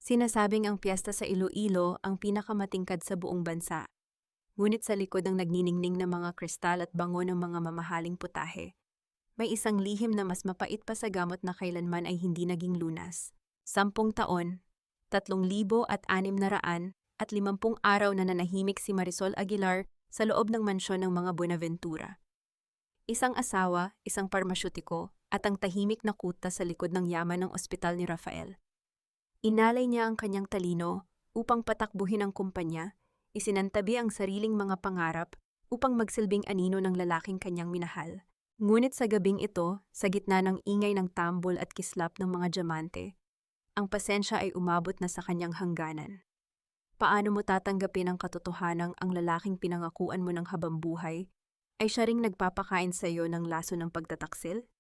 Sinasabing ang piyesta sa Iloilo ang pinakamatingkad sa buong bansa. Ngunit sa likod ng nagniningning na mga kristal at bango ng mga mamahaling putahe, may isang lihim na mas mapait pa sa gamot na kailanman ay hindi naging lunas. 10 taon, 3,650 araw na nanahimik si Marisol Aguilar sa loob ng mansyon ng mga Buenaventura. Isang asawa, isang parmasyutiko, at ang tahimik na kuta sa likod ng yaman ng ospital ni Rafael. Inalay niya ang kanyang talino upang patakbuhin ang kumpanya, isinantabi ang sariling mga pangarap upang magsilbing anino ng lalaking kanyang minahal. Ngunit sa gabing ito, sa gitna ng ingay ng tambol at kislap ng mga diamante, ang pasensya ay umabot na sa kanyang hangganan. Paano mo tatanggapin ang katotohanang ang lalaking pinangakuan mo ng habambuhay ay siya ring nagpapakain sa iyo ng laso ng pagtataksil?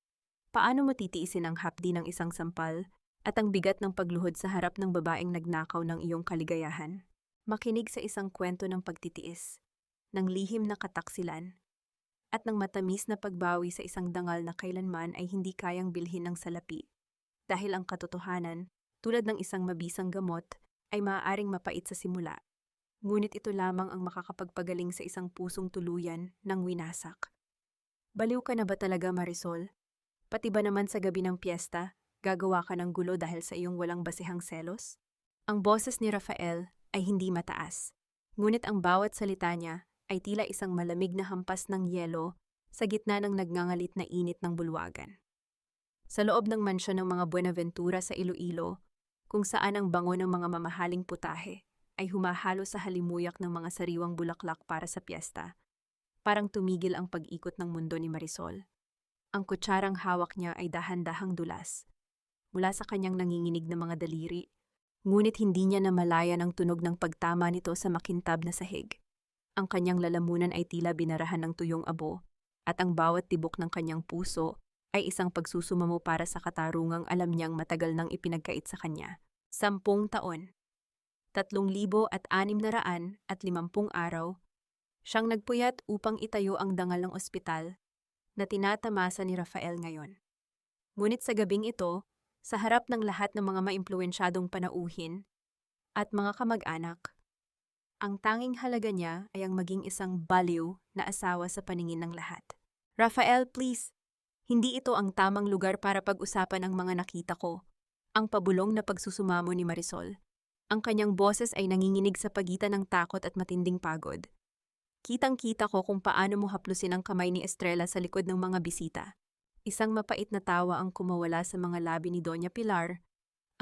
Paano mo titiisin ang hapdi ng isang sampal at ang bigat ng pagluhod sa harap ng babaeng nagnakaw ng iyong kaligayahan? Makinig sa isang kwento ng pagtitiis, ng lihim na kataksilan, at ng matamis na pagbawi sa isang dangal na kailanman ay hindi kayang bilhin ng salapi. Dahil ang katotohanan, tulad ng isang mabisang gamot, ay maaaring mapait sa simula. Ngunit ito lamang ang makakapagpagaling sa isang pusong tuluyan ng winasak. Baliw ka na ba talaga, Marisol? Pati ba naman sa gabi ng piyesta, gagawa ka ng gulo dahil sa iyong walang basehang selos? Ang boses ni Rafael ay hindi mataas, ngunit ang bawat salita niya ay tila isang malamig na hampas ng yelo sa gitna ng nagngangalit na init ng bulwagan. Sa loob ng mansyon ng mga Buenaventura sa Iloilo, kung saan ang bango ng mga mamahaling putahe ay humahalo sa halimuyak ng mga sariwang bulaklak para sa piyesta, parang tumigil ang pag-ikot ng mundo ni Marisol. Ang kutsarang hawak niya ay dahan-dahang dulas, mula sa kanyang nanginginig na mga daliri, ngunit hindi niya namalayan ang tunog ng pagtama nito sa makintab na sahig. Ang kanyang lalamunan ay tila binarahan ng tuyong abo, at ang bawat tibok ng kanyang puso ay isang pagsusumamo para sa katarungang alam niyang matagal nang ipinagkait sa kanya. 10 taon, 3,650 araw, siyang nagpuyat upang itayo ang dangal ng ospital na tinatamasa ni Rafael ngayon. Ngunit sa gabing ito, sa harap ng lahat ng mga maimpluwensyadong panauhin at mga kamag-anak, ang tanging halaga niya ay ang maging isang baliw na asawa sa paningin ng lahat. Rafael, please! Hindi ito ang tamang lugar para pag-usapan ang mga nakita ko. Ang pabulong na pagsusumamo ni Marisol. Ang kanyang boses ay nanginginig sa pagitan ng takot at matinding pagod. Kitang-kita ko kung paano mo haplusin ang kamay ni Estrella sa likod ng mga bisita. Isang mapait na tawa ang kumawala sa mga labi ni Doña Pilar,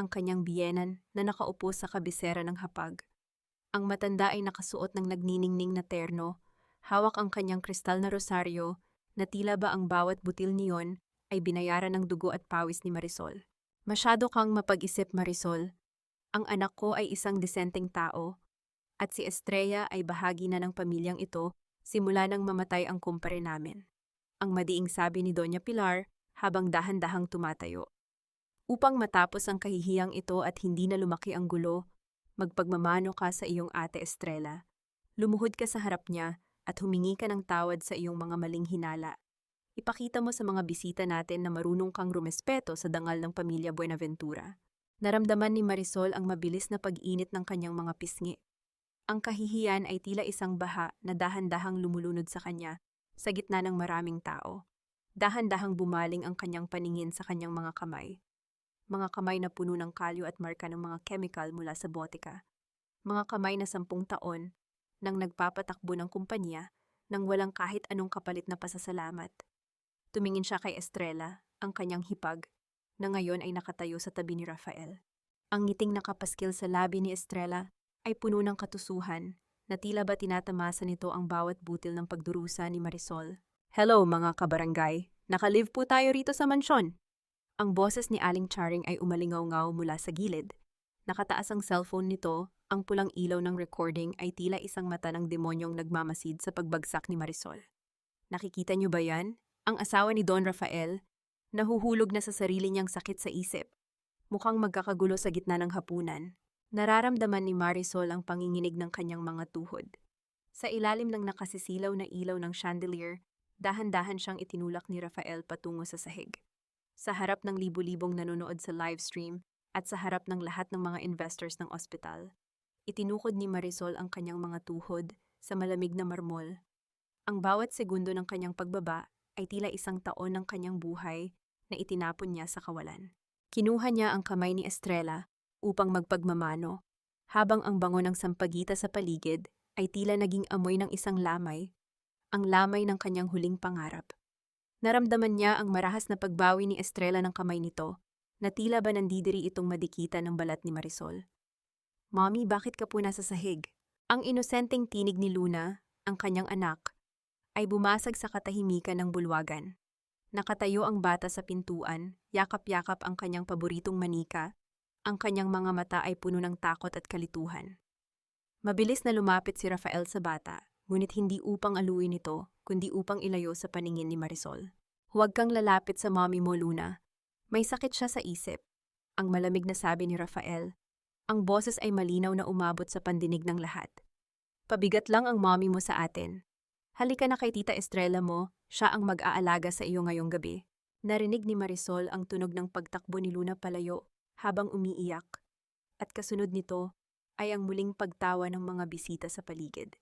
ang kanyang biyenan na nakaupo sa kabisera ng hapag. Ang matanda ay nakasuot ng nagniningning na terno, hawak ang kanyang kristal na rosaryo, na tila ba ang bawat butil niyon ay binayaran ng dugo at pawis ni Marisol. Masyado kang mapag-isip, Marisol. Ang anak ko ay isang disenteng tao, at si Estrella ay bahagi na ng pamilyang ito simula nang mamatay ang kumpare namin. Ang madiing sabi ni Doña Pilar habang dahan-dahang tumatayo. Upang matapos ang kahihiyang ito at hindi na lumaki ang gulo, magpagmamano ka sa iyong ate Estrella. Lumuhod ka sa harap niya at humingi ka ng tawad sa iyong mga maling hinala. Ipakita mo sa mga bisita natin na marunong kang rumespeto sa dangal ng pamilya Buenaventura. Naramdaman ni Marisol ang mabilis na pag-init ng kanyang mga pisngi. Ang kahihiyan ay tila isang baha na dahan-dahang lumulunod sa kanya sa gitna ng maraming tao. Dahan-dahang bumaling ang kanyang paningin sa kanyang mga kamay. Mga kamay na puno ng kalyo at marka ng mga chemical mula sa botika. Mga kamay na 10 taon nang nagpapatakbo ng kumpanya nang walang kahit anong kapalit na pasasalamat. Tumingin siya kay Estrella, ang kanyang hipag, na ngayon ay nakatayo sa tabi ni Rafael. Ang ngiting nakapaskil sa labi ni Estrella ay puno ng katusuhan na tila ba tinatamasa nito ang bawat butil ng pagdurusa ni Marisol. Hello mga kabarangay, nakalive po tayo rito sa mansyon. Ang boses ni Aling Charing ay umalingaw-ngaw mula sa gilid. Nakataas ang cellphone nito, ang pulang ilaw ng recording ay tila isang mata ng demonyong nagmamasid sa pagbagsak ni Marisol. Nakikita niyo ba yan? Ang asawa ni Don Rafael, nahuhulog na sa sarili niyang sakit sa isip. Mukhang magkakagulo sa gitna ng hapunan. Nararamdaman ni Marisol ang panginginig ng kanyang mga tuhod. Sa ilalim ng nakasisilaw na ilaw ng chandelier, dahan-dahan siyang itinulak ni Rafael patungo sa sahig. Sa harap ng libu-libong nanonood sa livestream, At sa harap ng lahat ng mga investors ng ospital, itinukod ni Marisol ang kanyang mga tuhod sa malamig na marmol. Ang bawat segundo ng kanyang pagbaba ay tila isang taon ng kanyang buhay na itinapon niya sa kawalan. Kinuha niya ang kamay ni Estrella upang magpagmamano, habang ang bango ng sampagita sa paligid ay tila naging amoy ng isang lamay, ang lamay ng kanyang huling pangarap. Naramdaman niya ang marahas na pagbawi ni Estrella ng kamay nito, na tila ba nandidiri itong madikitan ng balat ni Marisol. "Mommy, bakit ka po nasa sahig?" Ang inosenteng tinig ni Luna, ang kanyang anak, ay bumasag sa katahimikan ng bulwagan. Nakatayo ang bata sa pintuan, yakap-yakap ang kanyang paboritong manika, ang kanyang mga mata ay puno ng takot at kalituhan. Mabilis na lumapit si Rafael sa bata, ngunit hindi upang aluin ito, kundi upang ilayo sa paningin ni Marisol. "Huwag kang lalapit sa mommy mo, Luna. May sakit siya sa isip," ang malamig na sabi ni Rafael. Ang boses ay malinaw na umabot sa pandinig ng lahat. "Pabigat lang ang mommy mo sa atin. Halika na kay Tita Estrella mo, siya ang mag-aalaga sa iyo ngayong gabi." Narinig ni Marisol ang tunog ng pagtakbo ni Luna palayo habang umiiyak, at kasunod nito ay ang muling pagtawa ng mga bisita sa paligid.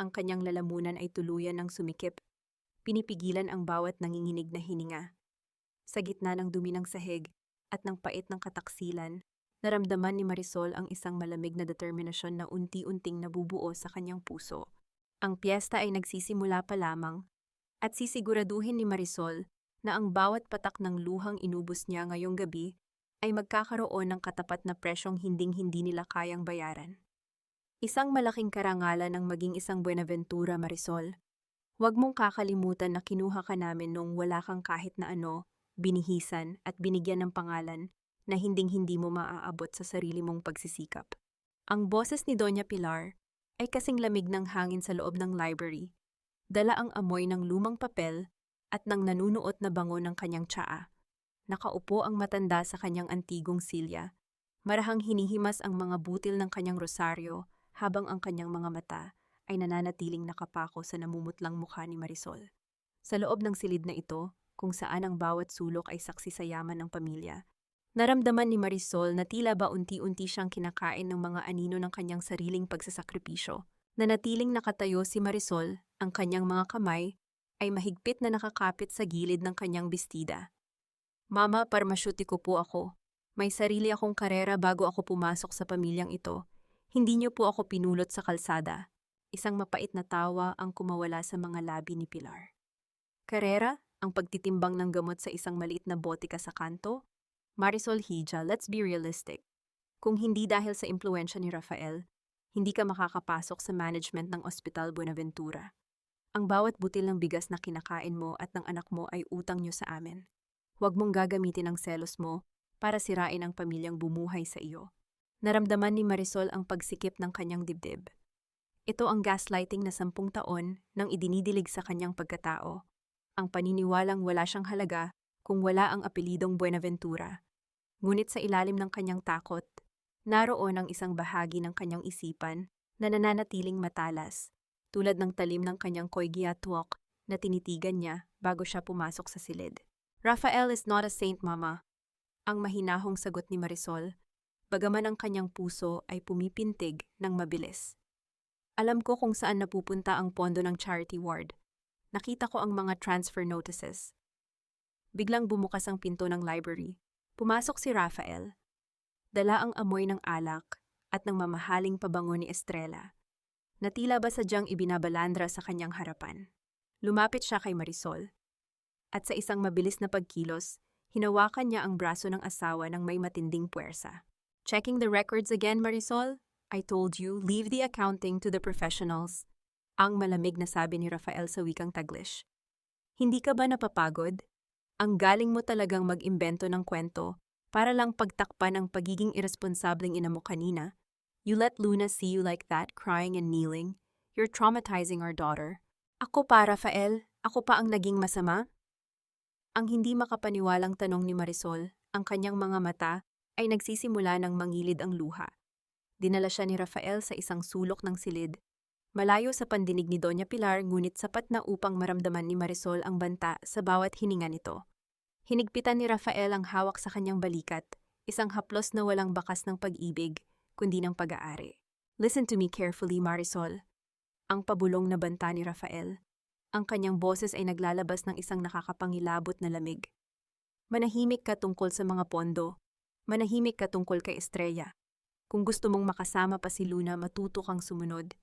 Ang kanyang lalamunan ay tuluyan ng sumikip, pinipigilan ang bawat nanginginig na hininga. Sa gitna ng dumi ng sahig at ng pait ng kataksilan, naramdaman ni Marisol ang isang malamig na determinasyon na unti-unting nabubuo sa kanyang puso. Ang piyesta ay nagsisimula pa lamang, at sisiguraduhin ni Marisol na ang bawat patak ng luhang inubos niya ngayong gabi ay magkakaroon ng katapat na presyong hinding-hindi nila kayang bayaran. Isang malaking karangalan ng maging isang Buenaventura, Marisol. Huwag mong kakalimutan na kinuha ka namin nung wala kang kahit na ano, binihisan at binigyan ng pangalan na hinding-hindi mo maaabot sa sarili mong pagsisikap. Ang boses ni Doña Pilar ay kasing lamig ng hangin sa loob ng library, dala ang amoy ng lumang papel at ng nanunuot na bango ng kanyang tsaa. Nakaupo ang matanda sa kanyang antigong silya, marahang hinihimas ang mga butil ng kanyang rosaryo habang ang kanyang mga mata ay nananatiling nakapako sa namumutlang mukha ni Marisol. Sa loob ng silid na ito, kung saan ang bawat sulok ay saksi sa yaman ng pamilya, naramdaman ni Marisol na tila ba unti-unti siyang kinakain ng mga anino ng kanyang sariling pagsasakripisyo. Nanatiling nakatayo si Marisol, ang kanyang mga kamay ay mahigpit na nakakapit sa gilid ng kanyang bestida. "Mama, parmasyutiko po ako. May sarili akong karera bago ako pumasok sa pamilyang ito. Hindi niyo po ako pinulot sa kalsada." Isang mapait na tawa ang kumawala sa mga labi ni Pilar. "Karera? Ang pagtitimbang ng gamot sa isang maliit na botika sa kanto? Marisol Hija, let's be realistic. Kung hindi dahil sa impluensya ni Rafael, hindi ka makakapasok sa management ng Ospital Buenaventura. Ang bawat butil ng bigas na kinakain mo at ng anak mo ay utang niyo sa amin. Huwag mong gagamitin ang selos mo para sirain ang pamilyang bumuhay sa iyo." Naramdaman ni Marisol ang pagsikip ng kanyang dibdib. Ito ang gaslighting na 10 taon nang idinidilig sa kanyang pagkatao. Ang paniniwalang wala siyang halaga kung wala ang apelidong Buenaventura. Ngunit sa ilalim ng kanyang takot, naroon ang isang bahagi ng kanyang isipan na nananatiling matalas, tulad ng talim ng kanyang koygiatwok na tinitigan niya bago siya pumasok sa silid. "Rafael is not a saint, Mama," ang mahinahong sagot ni Marisol, bagaman ang kanyang puso ay pumipintig ng mabilis. "Alam ko kung saan napupunta ang pondo ng charity ward. Nakita ko ang mga transfer notices." Biglang bumukas ang pinto ng library. Pumasok si Rafael. Dala ang amoy ng alak at ng mamahaling pabango ni Estrella, na tila ba sadyang ibinabalandra sa kanyang harapan. Lumapit siya kay Marisol, at sa isang mabilis na pagkilos, hinawakan niya ang braso ng asawa ng may matinding puwersa. "Checking the records again, Marisol? I told you, leave the accounting to the professionals." Ang malamig na sabi ni Rafael sa wikang Taglish. "Hindi ka ba napapagod? Ang galing mo talagang mag-imbento ng kwento para lang pagtakpan ang pagiging irresponsableng ina mo kanina. You let Luna see you like that, crying and kneeling. You're traumatizing our daughter." "Ako pa, Rafael? Ako pa ang naging masama?" Ang hindi makapaniwalang tanong ni Marisol, ang kanyang mga mata ay nagsisimula ng mangilid ang luha. Dinala siya ni Rafael sa isang sulok ng silid. Malayo sa pandinig ni Doña Pilar, ngunit sapat na upang maramdaman ni Marisol ang banta sa bawat hininga nito. Hinigpitan ni Rafael ang hawak sa kanyang balikat, isang haplos na walang bakas ng pag-ibig, kundi ng pag-aari. Listen to me carefully, Marisol. Ang pabulong na banta ni Rafael. Ang kanyang boses ay naglalabas ng isang nakakapangilabot na lamig. Manahimik ka tungkol sa mga pondo. Manahimik ka tungkol kay Estrella. Kung gusto mong makasama pa si Luna, matuto kang sumunod.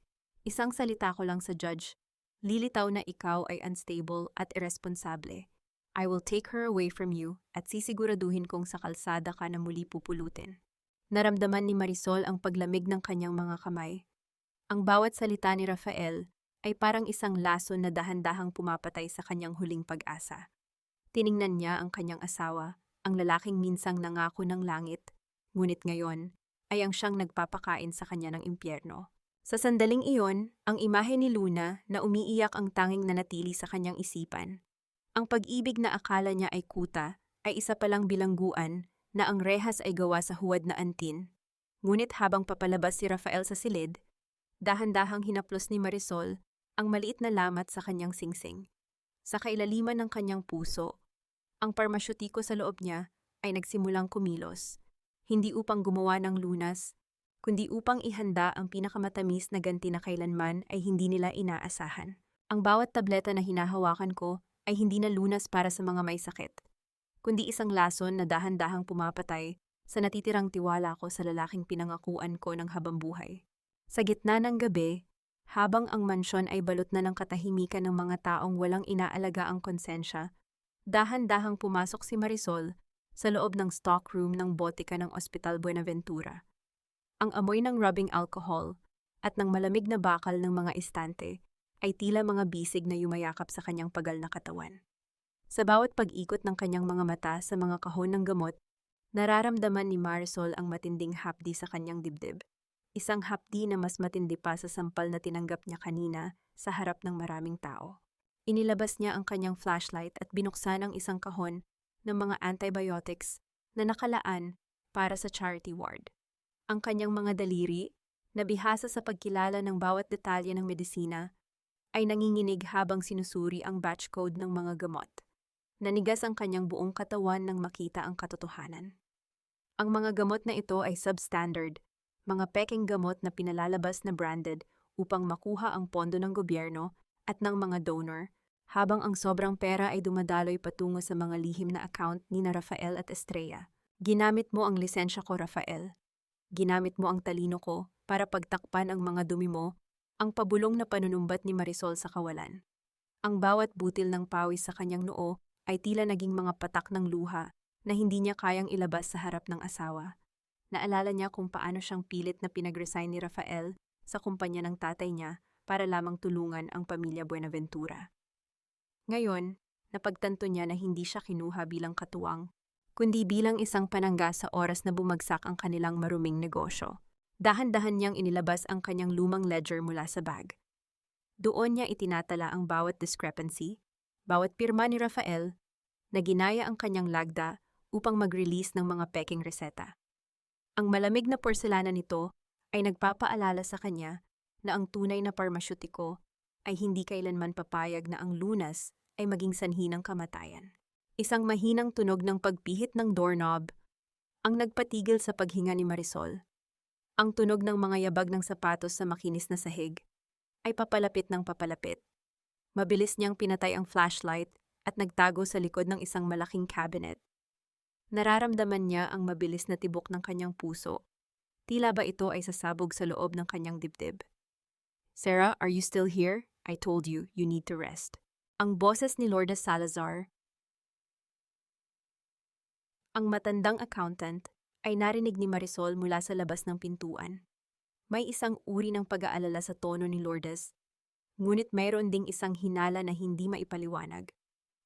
Isang salita ko lang sa judge. Lilitaw na ikaw ay unstable at irresponsable. I will take her away from you at sisiguraduhin kong sa kalsada ka na muli pupulutin. Naramdaman ni Marisol ang paglamig ng kanyang mga kamay. Ang bawat salita ni Rafael ay parang isang lason na dahan-dahang pumapatay sa kanyang huling pag-asa. Tiningnan niya ang kanyang asawa, ang lalaking minsang nangako ng langit, ngunit ngayon ay ang siyang nagpapakain sa kanya ng impyerno. Sa sandaling iyon, ang imahe ni Luna na umiiyak ang tanging nanatili sa kanyang isipan. Ang pag-ibig na akala niya ay kuta ay isa palang bilangguan na ang rehas ay gawa sa huwad na antin. Ngunit habang papalabas si Rafael sa silid, dahan-dahang hinaplos ni Marisol ang maliit na lamat sa kanyang singsing. Sa kailaliman ng kanyang puso, ang parmasyutiko sa loob niya ay nagsimulang kumilos, hindi upang gumawa ng lunas, kundi upang ihanda ang pinakamatamis na ganti na kailanman ay hindi nila inaasahan. Ang bawat tableta na hinahawakan ko ay hindi na lunas para sa mga may sakit, kundi isang lason na dahan-dahang pumapatay sa natitirang tiwala ko sa lalaking pinangakuan ko ng habambuhay. Sa gitna ng gabi, habang ang mansyon ay balot na ng katahimikan ng mga taong walang inaalaga ang konsensya, dahan-dahang pumasok si Marisol sa loob ng stockroom ng botika ng Ospital Buenaventura. Ang amoy ng rubbing alcohol at ng malamig na bakal ng mga istante ay tila mga bisig na yumayakap sa kanyang pagal na katawan. Sa bawat pag-ikot ng kanyang mga mata sa mga kahon ng gamot, nararamdaman ni Marisol ang matinding hapdi sa kanyang dibdib. Isang hapdi na mas matindi pa sa sampal na tinanggap niya kanina sa harap ng maraming tao. Inilabas niya ang kanyang flashlight at binuksan ang isang kahon ng mga antibiotics na nakalaan para sa charity ward. Ang kanyang mga daliri, na bihasa sa pagkilala ng bawat detalye ng medisina, ay nanginginig habang sinusuri ang batch code ng mga gamot. Nanigas ang kanyang buong katawan nang makita ang katotohanan. Ang mga gamot na ito ay substandard, mga peking gamot na pinalalabas na branded upang makuha ang pondo ng gobyerno at ng mga donor, habang ang sobrang pera ay dumadaloy patungo sa mga lihim na account ni na Rafael at Estrella. Ginamit mo ang lisensya ko, Rafael. Ginamit mo ang talino ko para pagtakpan ang mga dumi mo, ang pabulong na panunumbat ni Marisol sa kawalan. Ang bawat butil ng pawis sa kanyang noo ay tila naging mga patak ng luha na hindi niya kayang ilabas sa harap ng asawa. Naalala niya kung paano siyang pilit na pinag-resign ni Rafael sa kumpanya ng tatay niya para lamang tulungan ang pamilya Buenaventura. Ngayon, napagtanto niya na hindi siya kinuha bilang katuwang, kundi bilang isang panangga sa oras na bumagsak ang kanilang maruming negosyo. Dahan-dahan niyang inilabas ang kanyang lumang ledger mula sa bag. Doon niya itinatala ang bawat discrepancy, bawat pirma ni Rafael, na ginaya ang kanyang lagda upang mag-release ng mga peking reseta. Ang malamig na porselana nito ay nagpapaalala sa kanya na ang tunay na parmasyutiko ay hindi kailanman papayag na ang lunas ay maging sanhi ng kamatayan. Isang mahinang tunog ng pagpihit ng doorknob ang nagpatigil sa paghinga ni Marisol. Ang tunog ng mga yabag ng sapatos sa makinis na sahig ay papalapit ng papalapit. Mabilis niyang pinatay ang flashlight at nagtago sa likod ng isang malaking cabinet. Nararamdaman niya ang mabilis na tibok ng kanyang puso. Tila ba ito ay sasabog sa loob ng kanyang dibdib. "Sarah, are you still here? I told you, you need to rest." Ang boses ni Lourdes Salazar, ang matandang accountant, ay narinig ni Marisol mula sa labas ng pintuan. May isang uri ng pag-aalala sa tono ni Lourdes, ngunit mayroon ding isang hinala na hindi maipaliwanag.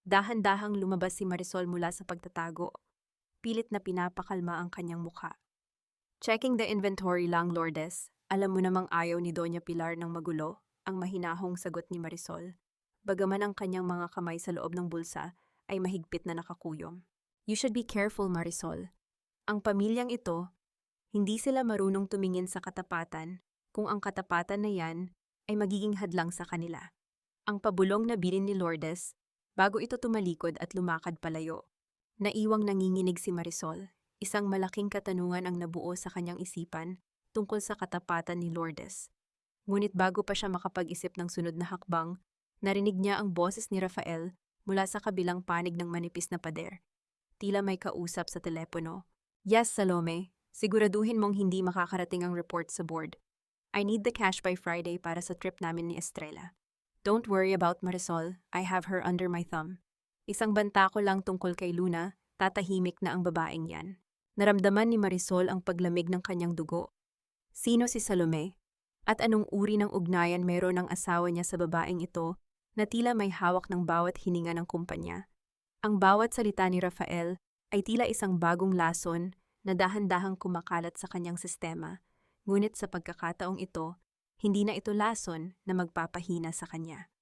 Dahan-dahang lumabas si Marisol mula sa pagtatago, pilit na pinapakalma ang kanyang mukha. "Checking the inventory lang, Lourdes. Alam mo namang ayaw ni Doña Pilar ng magulo," ang mahinahong sagot ni Marisol, bagaman ang kanyang mga kamay sa loob ng bulsa ay mahigpit na nakakuyom. "You should be careful, Marisol. Ang pamilyang ito, hindi sila marunong tumingin sa katapatan kung ang katapatan na yan ay magiging hadlang sa kanila." Ang pabulong na bilin ni Lourdes bago ito tumalikod at lumakad palayo. Naiwang nanginginig si Marisol. Isang malaking katanungan ang nabuo sa kanyang isipan tungkol sa katapatan ni Lourdes. Ngunit bago pa siya makapag-isip ng sunod na hakbang, narinig niya ang boses ni Rafael mula sa kabilang panig ng manipis na pader. Tila may kausap sa telepono. Yes, Salome. Siguraduhin mong hindi makakarating ang report sa board. I need the cash by Friday para sa trip namin ni Estrella. Don't worry about Marisol. I have her under my thumb. Isang banta ko lang tungkol kay Luna, tatahimik na ang babaeng yan. Naramdaman ni Marisol ang paglamig ng kanyang dugo. Sino si Salome? At anong uri ng ugnayan meron ng asawa niya sa babaeng ito na tila may hawak ng bawat hininga ng kumpanya? Ang bawat salita ni Rafael ay tila isang bagong lason na dahan-dahang kumakalat sa kanyang sistema. Ngunit sa pagkakataong ito, hindi na ito lason na magpapahina sa kanya.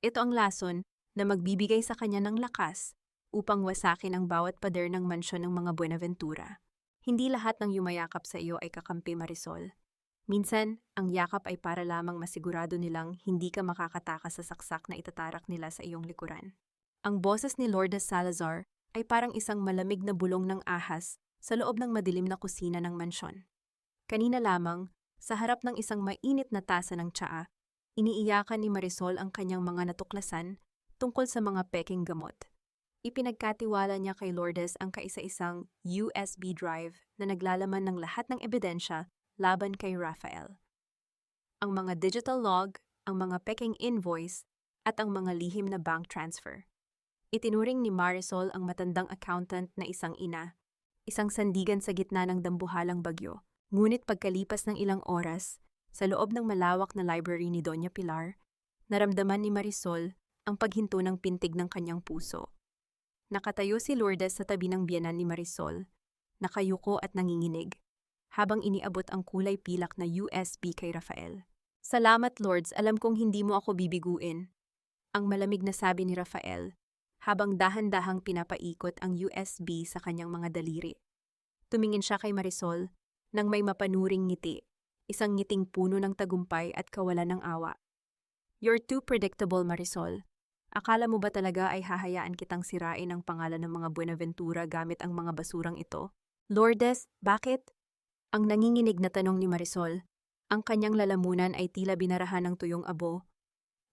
Ito ang lason na magbibigay sa kanya ng lakas upang wasakin ang bawat pader ng mansyon ng mga Buenaventura. Hindi lahat ng yumayakap sa iyo ay kakampi, Marisol. Minsan, ang yakap ay para lamang masigurado nilang hindi ka makakatakas sa saksak na itatarak nila sa iyong likuran. Ang boses ni Lourdes Salazar ay parang isang malamig na bulong ng ahas sa loob ng madilim na kusina ng mansyon. Kanina lamang, sa harap ng isang mainit na tasa ng tsaa, iniiyakan ni Marisol ang kanyang mga natuklasan tungkol sa mga peking gamot. Ipinagkatiwala niya kay Lourdes ang kaisa-isang USB drive na naglalaman ng lahat ng ebidensya laban kay Rafael. Ang mga digital log, ang mga peking invoice, at ang mga lihim na bank transfer. Itinuring ni Marisol ang matandang accountant na isang ina, isang sandigan sa gitna ng dambuhalang bagyo. Ngunit pagkalipas ng ilang oras, sa loob ng malawak na library ni Doña Pilar, naramdaman ni Marisol ang paghinto ng pintig ng kanyang puso. Nakatayo si Lourdes sa tabi ng biyenan ni Marisol, nakayuko at nanginginig, habang iniabot ang kulay pilak na USB kay Rafael. Salamat, Lourdes, alam kong hindi mo ako bibiguin. Ang malamig na sabi ni Rafael, habang dahan-dahang pinapaikot ang USB sa kanyang mga daliri. Tumingin siya kay Marisol nang may mapanuring ngiti, isang ngiting puno ng tagumpay at kawalan ng awa. You're too predictable, Marisol. Akala mo ba talaga ay hahayaan kitang sirain ang pangalan ng mga Buenaventura gamit ang mga basurang ito? Lourdes, bakit? Ang nanginginig na tanong ni Marisol, ang kanyang lalamunan ay tila binarahan ng tuyong abo.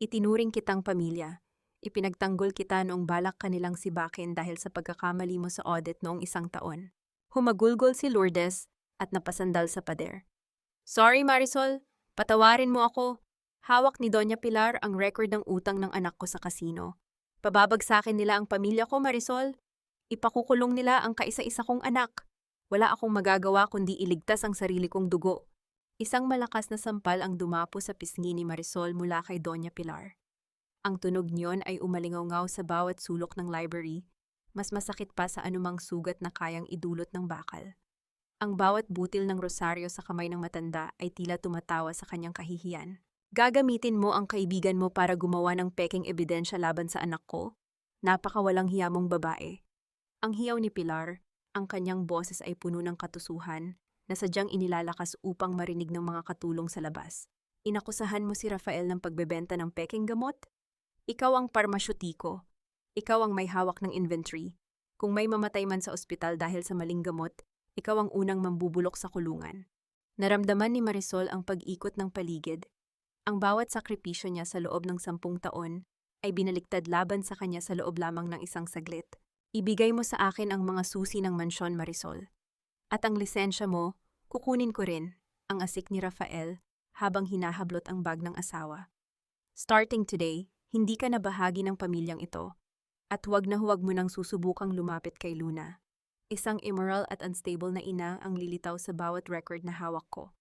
Itinuring kitang pamilya. Ipinagtanggol kita noong balak kanilang sibakin dahil sa pagkakamali mo sa audit noong isang taon. Humagulgol si Lourdes at napasandal sa pader. Sorry, Marisol. Patawarin mo ako. Hawak ni Doña Pilar ang record ng utang ng anak ko sa kasino. Pababagsakin nila ang pamilya ko, Marisol. Ipakukulong nila ang kaisa-isa kong anak. Wala akong magagawa kundi iligtas ang sarili kong dugo. Isang malakas na sampal ang dumapo sa pisngi ni Marisol mula kay Doña Pilar. Ang tunog niyon ay umalingaw-ngaw sa bawat sulok ng library, mas masakit pa sa anumang sugat na kayang idulot ng bakal. Ang bawat butil ng rosaryo sa kamay ng matanda ay tila tumatawa sa kanyang kahihiyan. Gagamitin mo ang kaibigan mo para gumawa ng peking ebidensya laban sa anak ko? Napakawalang hiya mong babae. Ang hiyaw ni Pilar, ang kanyang boses ay puno ng katusuhan na sadyang inilalakas upang marinig ng mga katulong sa labas. Inakusahan mo si Rafael ng pagbebenta ng peking gamot? Ikaw ang parmasyutiko. Ikaw ang may hawak ng inventory. Kung may mamatay man sa ospital dahil sa maling gamot, ikaw ang unang mambubulok sa kulungan. Naramdaman ni Marisol ang pag-ikot ng paligid. Ang bawat sakripisyo niya sa loob ng 10 taon ay binaliktad laban sa kanya sa loob lamang ng isang saglit. Ibigay mo sa akin ang mga susi ng mansyon, Marisol. At ang lisensya mo, kukunin ko rin, ang asik ni Rafael habang hinahablot ang bag ng asawa. Starting today, hindi ka na bahagi ng pamilyang ito. At huwag mo nang susubukang lumapit kay Luna. Isang immoral at unstable na ina ang lilitaw sa bawat record na hawak ko.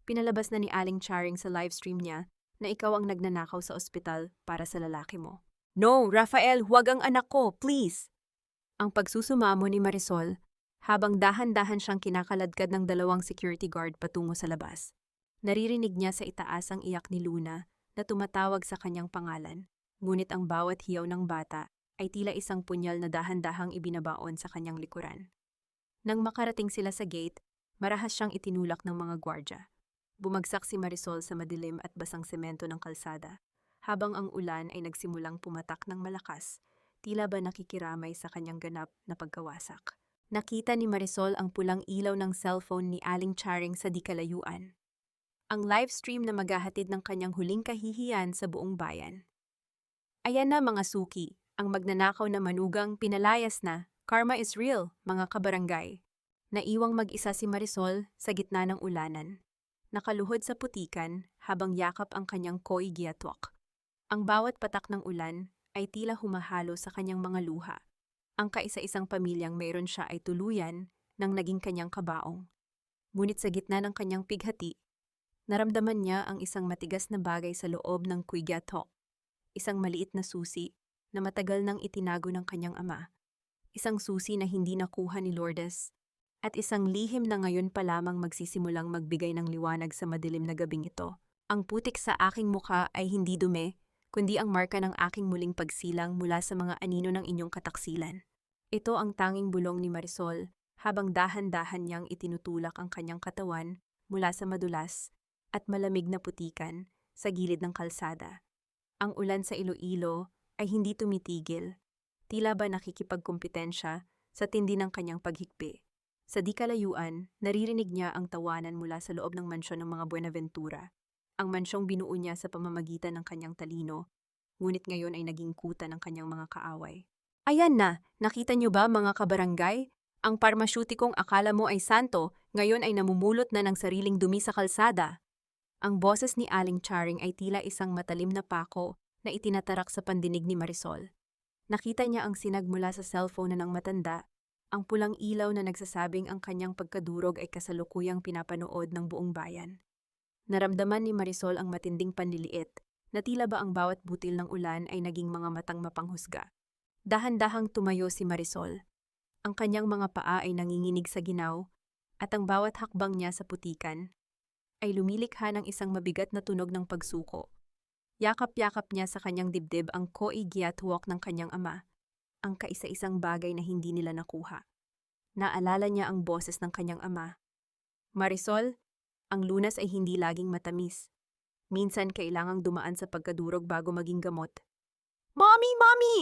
Pinalabas na ni Aling Charing sa livestream niya na ikaw ang nagnanakaw sa ospital para sa lalaki mo. No, Rafael, huwag ang anak ko, please! Ang pagsusumamo ni Marisol habang dahan-dahan siyang kinakaladkad ng 2 security guard patungo sa labas. Naririnig niya sa itaas ang iyak ni Luna na tumatawag sa kanyang pangalan, ngunit ang bawat hiyaw ng bata ay tila isang punyal na dahan-dahang ibinabaon sa kanyang likuran. Nang makarating sila sa gate, marahas siyang itinulak ng mga gwardya. Bumagsak si Marisol sa madilim at basang semento ng kalsada, habang ang ulan ay nagsimulang pumatak ng malakas, tila ba nakikiramay sa kanyang ganap na pagkawasak. Nakita ni Marisol ang pulang ilaw ng cellphone ni Aling Charing sa di kalayuan. Ang live stream na maghahatid ng kanyang huling kahihiyan sa buong bayan. Ayan na mga suki, ang magnanakaw na manugang pinalayas na, karma is real, mga kabarangay. Naiwang mag-isa si Marisol sa gitna ng ulanan. Nakaluhod sa putikan habang yakap ang kanyang koi giatwak. Ang bawat patak ng ulan ay tila humahalo sa kanyang mga luha. Ang kaisa-isang pamilyang mayroon siya ay tuluyan ng naging kanyang kabaong. Ngunit sa gitna ng kanyang pighati, naramdaman niya ang isang matigas na bagay sa loob ng kuigatok. Isang maliit na susi na matagal nang itinago ng kanyang ama. Isang susi na hindi nakuha ni Lourdes. At isang lihim na ngayon pa lamang magsisimulang magbigay ng liwanag sa madilim na gabing ito. Ang putik sa aking mukha ay hindi dumi, kundi ang marka ng aking muling pagsilang mula sa mga anino ng inyong kataksilan. Ito ang tanging bulong ni Marisol habang dahan-dahan niyang itinutulak ang kanyang katawan mula sa madulas at malamig na putikan sa gilid ng kalsada. Ang ulan sa Iloilo ay hindi tumitigil, tila ba nakikipagkumpetensya sa tindi ng kanyang paghikbi. Sa di kalayuan, naririnig niya ang tawanan mula sa loob ng mansyon ng mga Buenaventura. Ang mansyong binuo niya sa pamamagitan ng kanyang talino, ngunit ngayon ay naging kuta ng kanyang mga kaaway. Ayan na, nakita niyo ba mga kabarangay? Ang parmasyutikong akala mo ay santo, ngayon ay namumulot na ng sariling dumi sa kalsada. Ang boses ni Aling Charing ay tila isang matalim na pako na itinatarak sa pandinig ni Marisol. Nakita niya ang sinag mula sa cellphone na ng matanda, ang pulang ilaw na nagsasabing ang kanyang pagkadurog ay kasalukuyang pinapanood ng buong bayan. Naramdaman ni Marisol ang matinding panliliit, na tila ba ang bawat butil ng ulan ay naging mga matang mapanghusga. Dahan-dahang tumayo si Marisol. Ang kanyang mga paa ay nanginginig sa ginaw, at ang bawat hakbang niya sa putikan ay lumilikha ng isang mabigat na tunog ng pagsuko. Yakap-yakap niya sa kanyang dibdib ang koi giatwok ng kanyang ama, ang kaisa-isang bagay na hindi nila nakuha. Naalala niya ang boses ng kanyang ama. Marisol, ang lunas ay hindi laging matamis. Minsan kailangang dumaan sa pagkadurog bago maging gamot. Mommy! Mommy!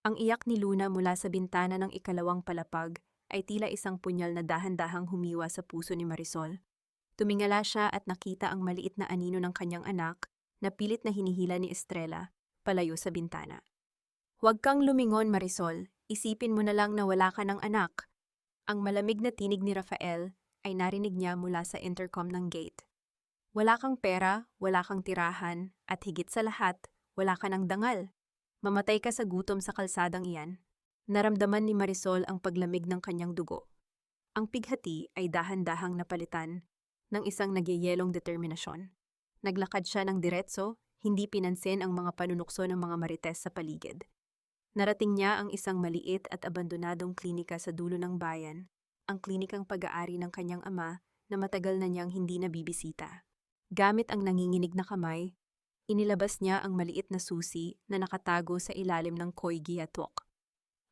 Ang iyak ni Luna mula sa bintana ng ikalawang palapag ay tila isang punyal na dahan-dahang humiwa sa puso ni Marisol. Tumingala siya at nakita ang maliit na anino ng kanyang anak na pilit na hinihila ni Estrella palayo sa bintana. Huwag kang lumingon, Marisol. Isipin mo na lang na wala ka ng anak. Ang malamig na tinig ni Rafael ay narinig niya mula sa intercom ng gate. Wala kang pera, wala kang tirahan, at higit sa lahat, wala ka ng dangal. Mamatay ka sa gutom sa kalsadang iyan. Naramdaman ni Marisol ang paglamig ng kanyang dugo. Ang pighati ay dahan-dahang napalitan ng isang nagyayelong determinasyon. Naglakad siya ng diretso, hindi pinansin ang mga panunukso ng mga marites sa paligid. Narating niya ang isang maliit at abandonadong klinika sa dulo ng bayan, ang klinikang pag-aari ng kanyang ama na matagal na niyang hindi nabibisita. Gamit ang nanginginig na kamay, inilabas niya ang maliit na susi na nakatago sa ilalim ng koi giatwok.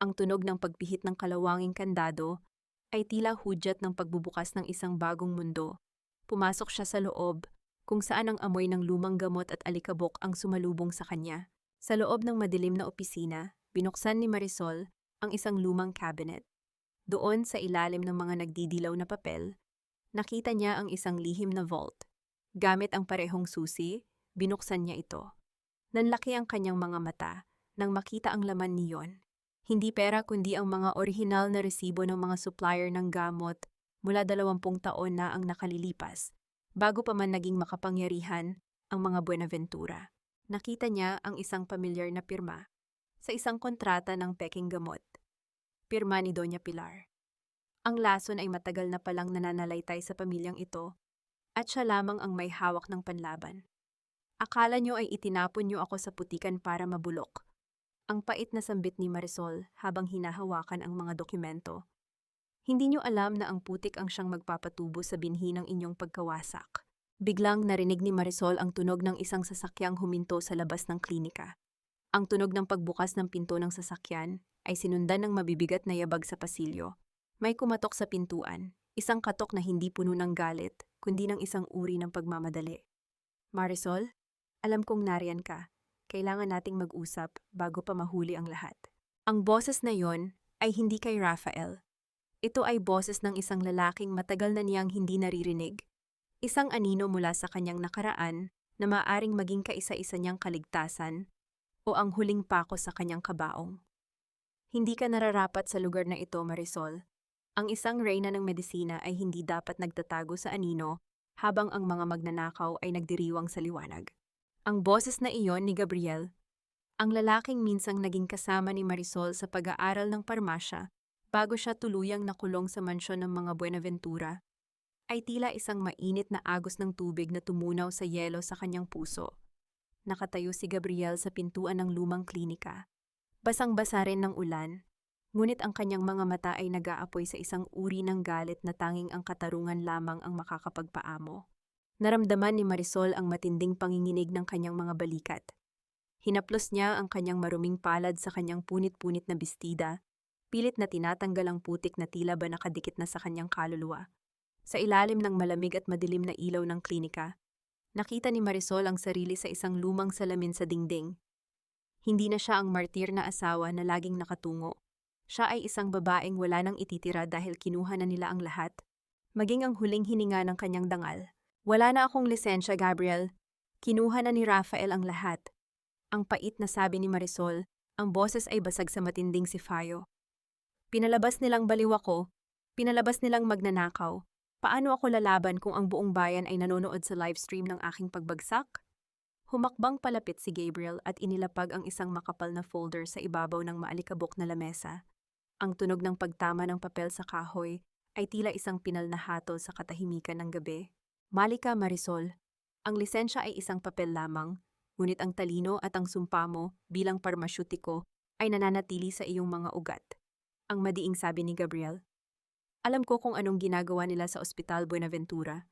Ang tunog ng pagpihit ng kalawanging kandado ay tila hudyat ng pagbubukas ng isang bagong mundo. Pumasok siya sa loob, kung saan ang amoy ng lumang gamot at alikabok ang sumalubong sa kanya. Sa loob ng madilim na opisina, binuksan ni Marisol ang isang lumang cabinet. Doon sa ilalim ng mga nagdidilaw na papel, nakita niya ang isang lihim na vault. Gamit ang parehong susi, binuksan niya ito. Nanlaki ang kanyang mga mata nang makita ang laman niyon. Hindi pera kundi ang mga orihinal na resibo ng mga supplier ng gamot mula 20 taon na ang nakalilipas, bago pa man naging makapangyarihan ang mga Buenaventura. Nakita niya ang isang pamilyar na pirma sa isang kontrata ng peking gamot. Pirma ni Doña Pilar. Ang lason ay matagal na palang nananalaytay sa pamilyang ito at siya lamang ang may hawak ng panlaban. Akala niyo ay itinapon niyo ako sa putikan para mabulok. Ang pait na sambit ni Marisol habang hinahawakan ang mga dokumento. Hindi niyo alam na ang putik ang siyang magpapatubo sa binhi ng inyong pagkawasak. Biglang narinig ni Marisol ang tunog ng isang sasakyang huminto sa labas ng klinika. Ang tunog ng pagbukas ng pinto ng sasakyan ay sinundan ng mabibigat na yabag sa pasilyo. May kumatok sa pintuan, isang katok na hindi puno ng galit, kundi ng isang uri ng pagmamadali. Marisol? Alam kong nariyan ka. Kailangan nating mag-usap bago pa mahuli ang lahat. Ang boses na yon ay hindi kay Rafael. Ito ay boses ng isang lalaking matagal na niyang hindi naririnig. Isang anino mula sa kanyang nakaraan na maaring maging kaisa-isa niyang kaligtasan o ang huling pako sa kanyang kabaong. Hindi ka nararapat sa lugar na ito, Marisol. Ang isang reyna ng medisina ay hindi dapat nagtatago sa anino habang ang mga magnanakaw ay nagdiriwang sa liwanag. Ang boses na iyon ni Gabriel, ang lalaking minsang naging kasama ni Marisol sa pag-aaral ng parmasya bago siya tuluyang nakulong sa mansyon ng mga Buenaventura, ay tila isang mainit na agos ng tubig na tumunaw sa yelo sa kanyang puso. Nakatayo si Gabriel sa pintuan ng lumang klinika. Basang-basa rin ng ulan, ngunit ang kanyang mga mata ay nag-aapoy sa isang uri ng galit na tanging ang katarungan lamang ang makakapagpaamo. Naramdaman ni Marisol ang matinding panginginig ng kanyang mga balikat. Hinaplos niya ang kanyang maruming palad sa kanyang punit-punit na bestida, pilit na tinatanggal ang putik na tila ba nakadikit na sa kanyang kaluluwa. Sa ilalim ng malamig at madilim na ilaw ng klinika, nakita ni Marisol ang sarili sa isang lumang salamin sa dingding. Hindi na siya ang martir na asawa na laging nakatungo. Siya ay isang babaeng wala nang ititira dahil kinuha na nila ang lahat, maging ang huling hininga ng kanyang dangal. Wala na akong lisensya, Gabriel. Kinuha na ni Rafael ang lahat. Ang pait na sabi ni Marisol, ang boses ay basag sa matinding sipayo. Pinalabas nilang baliw ako, pinalabas nilang magnanakaw. Paano ako lalaban kung ang buong bayan ay nanonood sa livestream ng aking pagbagsak? Humakbang palapit si Gabriel at inilapag ang isang makapal na folder sa ibabaw ng maalikabok na lamesa. Ang tunog ng pagtama ng papel sa kahoy ay tila isang pinal na hatol sa katahimikan ng gabi. Malika, Marisol, ang lisensya ay isang papel lamang, ngunit ang talino at ang sumpa mo bilang parmasyutiko ay nananatili sa iyong mga ugat. Ang madiing sabi ni Gabriel. Alam ko kung anong ginagawa nila sa Ospital Buenaventura.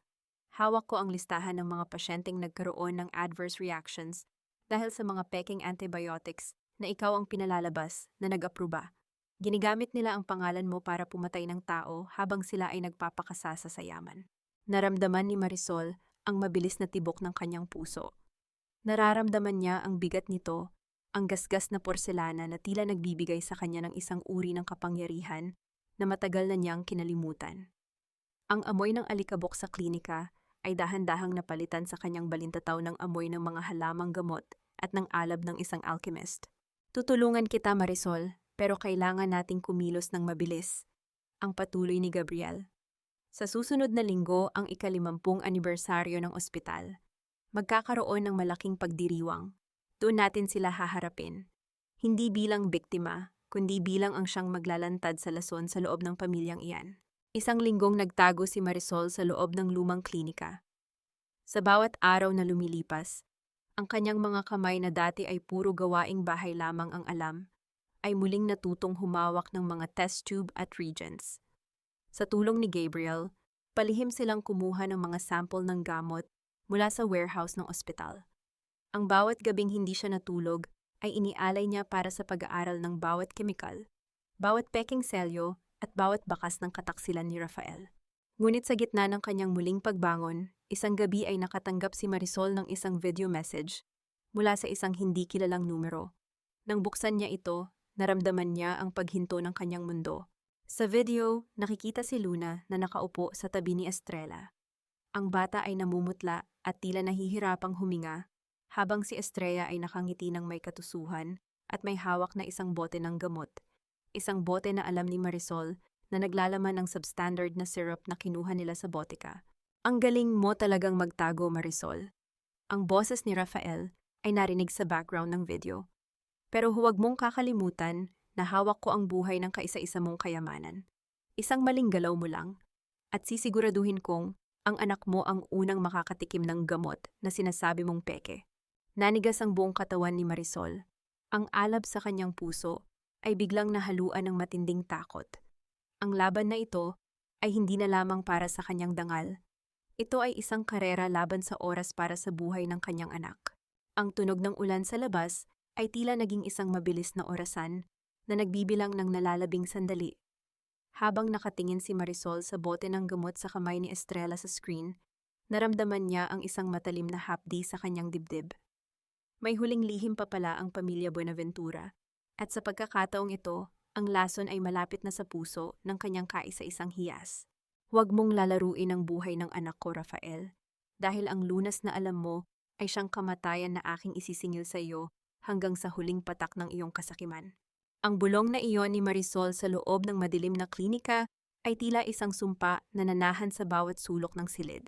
Hawak ko ang listahan ng mga pasyenteng nagkaroon ng adverse reactions dahil sa mga peking antibiotics na ikaw ang pinalalabas na nag-aproba. Ginigamit nila ang pangalan mo para pumatay ng tao habang sila ay nagpapakasa sa sayaman. Naramdaman ni Marisol ang mabilis na tibok ng kanyang puso. Nararamdaman niya ang bigat nito, ang gasgas na porselana na tila nagbibigay sa kanya ng isang uri ng kapangyarihan na matagal na niyang kinalimutan. Ang amoy ng alikabok sa klinika ay dahan-dahang napalitan sa kanyang balintataw ng amoy ng mga halamang gamot at ng alab ng isang alchemist. Tutulungan kita, Marisol, pero kailangan nating kumilos ng mabilis. Ang patuloy ni Gabriel. Sa susunod na linggo ang ika-50 anibersaryo ng ospital. Magkakaroon ng malaking pagdiriwang. Doon natin sila haharapin. Hindi bilang biktima, kundi bilang ang siyang maglalantad sa lason sa loob ng pamilyang iyan. Isang linggong nagtago si Marisol sa loob ng lumang klinika. Sa bawat araw na lumilipas, ang kanyang mga kamay na dati ay puro gawaing bahay lamang ang alam, ay muling natutong humawak ng mga test tube at reagents. Sa tulong ni Gabriel, palihim silang kumuha ng mga sample ng gamot mula sa warehouse ng ospital. Ang bawat gabing hindi siya natulog ay inialay niya para sa pag-aaral ng bawat kemikal, bawat peking selyo at bawat bakas ng kataksilan ni Rafael. Ngunit sa gitna ng kanyang muling pagbangon, isang gabi ay nakatanggap si Marisol ng isang video message mula sa isang hindi kilalang numero. Nang buksan niya ito, naramdaman niya ang paghinto ng kanyang mundo. Sa video, nakikita si Luna na nakaupo sa tabi ni Estrella. Ang bata ay namumutla at tila nahihirapang huminga, habang si Estrella ay nakangiti ng may katusuhan at may hawak na isang bote ng gamot. Isang bote na alam ni Marisol na naglalaman ng substandard na syrup na kinuha nila sa botika. Ang galing mo talagang magtago, Marisol. Ang boses ni Rafael ay narinig sa background ng video. Pero huwag mong kakalimutan na hawak ko ang buhay ng kaisa-isa mong kayamanan. Isang maling galaw mo lang, at sisiguraduhin kong ang anak mo ang unang makakatikim ng gamot na sinasabi mong peke. Nanigas ang buong katawan ni Marisol. Ang alab sa kanyang puso ay biglang nahaluan ng matinding takot. Ang laban na ito ay hindi na lamang para sa kanyang dangal. Ito ay isang karera laban sa oras para sa buhay ng kanyang anak. Ang tunog ng ulan sa labas ay tila naging isang mabilis na orasan na nagbibilang ng nalalabing sandali. Habang nakatingin si Marisol sa bote ng gamot sa kamay ni Estrella sa screen, naramdaman niya ang isang matalim na hapdi sa kanyang dibdib. May huling lihim pa pala ang pamilya Buenaventura, at sa pagkakataong ito, ang lason ay malapit na sa puso ng kanyang kaisa-isang hiyas. Huwag mong lalaruin ang buhay ng anak ko, Rafael, dahil ang lunas na alam mo ay siyang kamatayan na aking isisingil sa iyo hanggang sa huling patak ng iyong kasakiman. Ang bulong na iyon ni Marisol sa loob ng madilim na klinika ay tila isang sumpa na nanahan sa bawat sulok ng silid.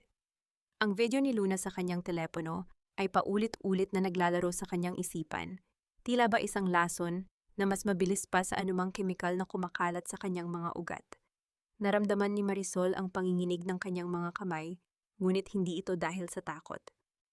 Ang video ni Luna sa kanyang telepono ay paulit-ulit na naglalaro sa kanyang isipan, tila ba isang lason na mas mabilis pa sa anumang kemikal na kumakalat sa kanyang mga ugat. Naramdaman ni Marisol ang panginginig ng kanyang mga kamay, ngunit hindi ito dahil sa takot.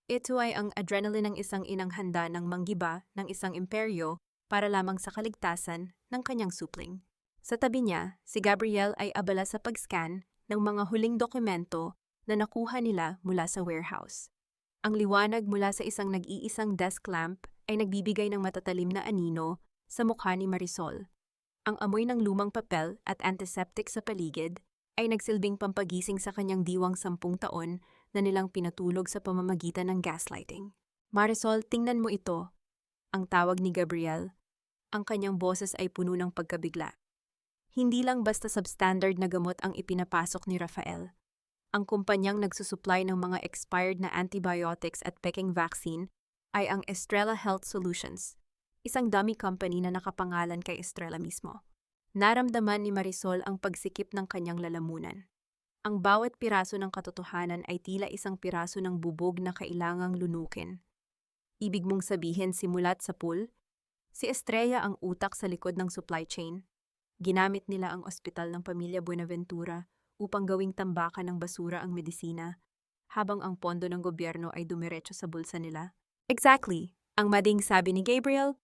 Ito ay ang adrenaline ng isang inang handa ng manggiba ng isang imperyo para lamang sa kaligtasan ng kanyang supling. Sa tabi niya, si Gabriel ay abala sa pag-scan ng mga huling dokumento na nakuha nila mula sa warehouse. Ang liwanag mula sa isang nag-iisang desk lamp ay nagbibigay ng matatalim na anino sa mukha ni Marisol. Ang amoy ng lumang papel at antiseptic sa paligid ay nagsilbing pampagising sa kanyang diwang 10 taon na nilang pinatulog sa pamamagitan ng gaslighting. Marisol, tingnan mo ito. Ang tawag ni Gabriel. Ang kanyang boses ay puno ng pagkabigla. Hindi lang basta substandard na gamot ang ipinapasok ni Rafael. Ang kumpanyang nagsusupply ng mga expired na antibiotics at peking vaccine ay ang Estrella Health Solutions, isang dummy company na nakapangalan kay Estrella mismo. Naramdaman ni Marisol ang pagsikip ng kanyang lalamunan. Ang bawat piraso ng katotohanan ay tila isang piraso ng bubog na kailangang lunukin. Ibig mong sabihin simulat sa pool? Si Estrella ang utak sa likod ng supply chain. Ginamit nila ang ospital ng pamilya Buenaventura upang gawing tambakan ng basura ang medisina, habang ang pondo ng gobyerno ay dumiretso sa bulsa nila. Exactly, ang mading sabi ni Gabriel.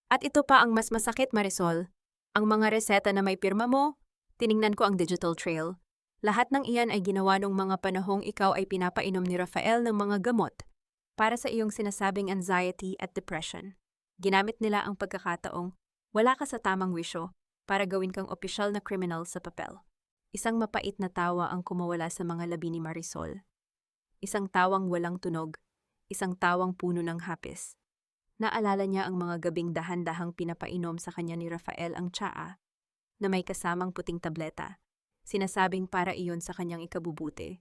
At ito pa ang mas masakit, Marisol. Ang mga reseta na may pirma mo, tiningnan ko ang digital trail. Lahat ng iyan ay ginawa nung mga panahong ikaw ay pinapainom ni Rafael ng mga gamot para sa iyong sinasabing anxiety at depression. Ginamit nila ang pagkakataong wala ka sa tamang wisyo para gawin kang opisyal na criminal sa papel. Isang mapait na tawa ang kumawala sa mga labi ni Marisol. Isang tawang walang tunog, isang tawang puno ng hapis. Naalala niya ang mga gabing dahan-dahang pinapainom sa kanya ni Rafael ang tsaa na may kasamang puting tableta. Sinasabing para iyon sa kanyang ikabubuti.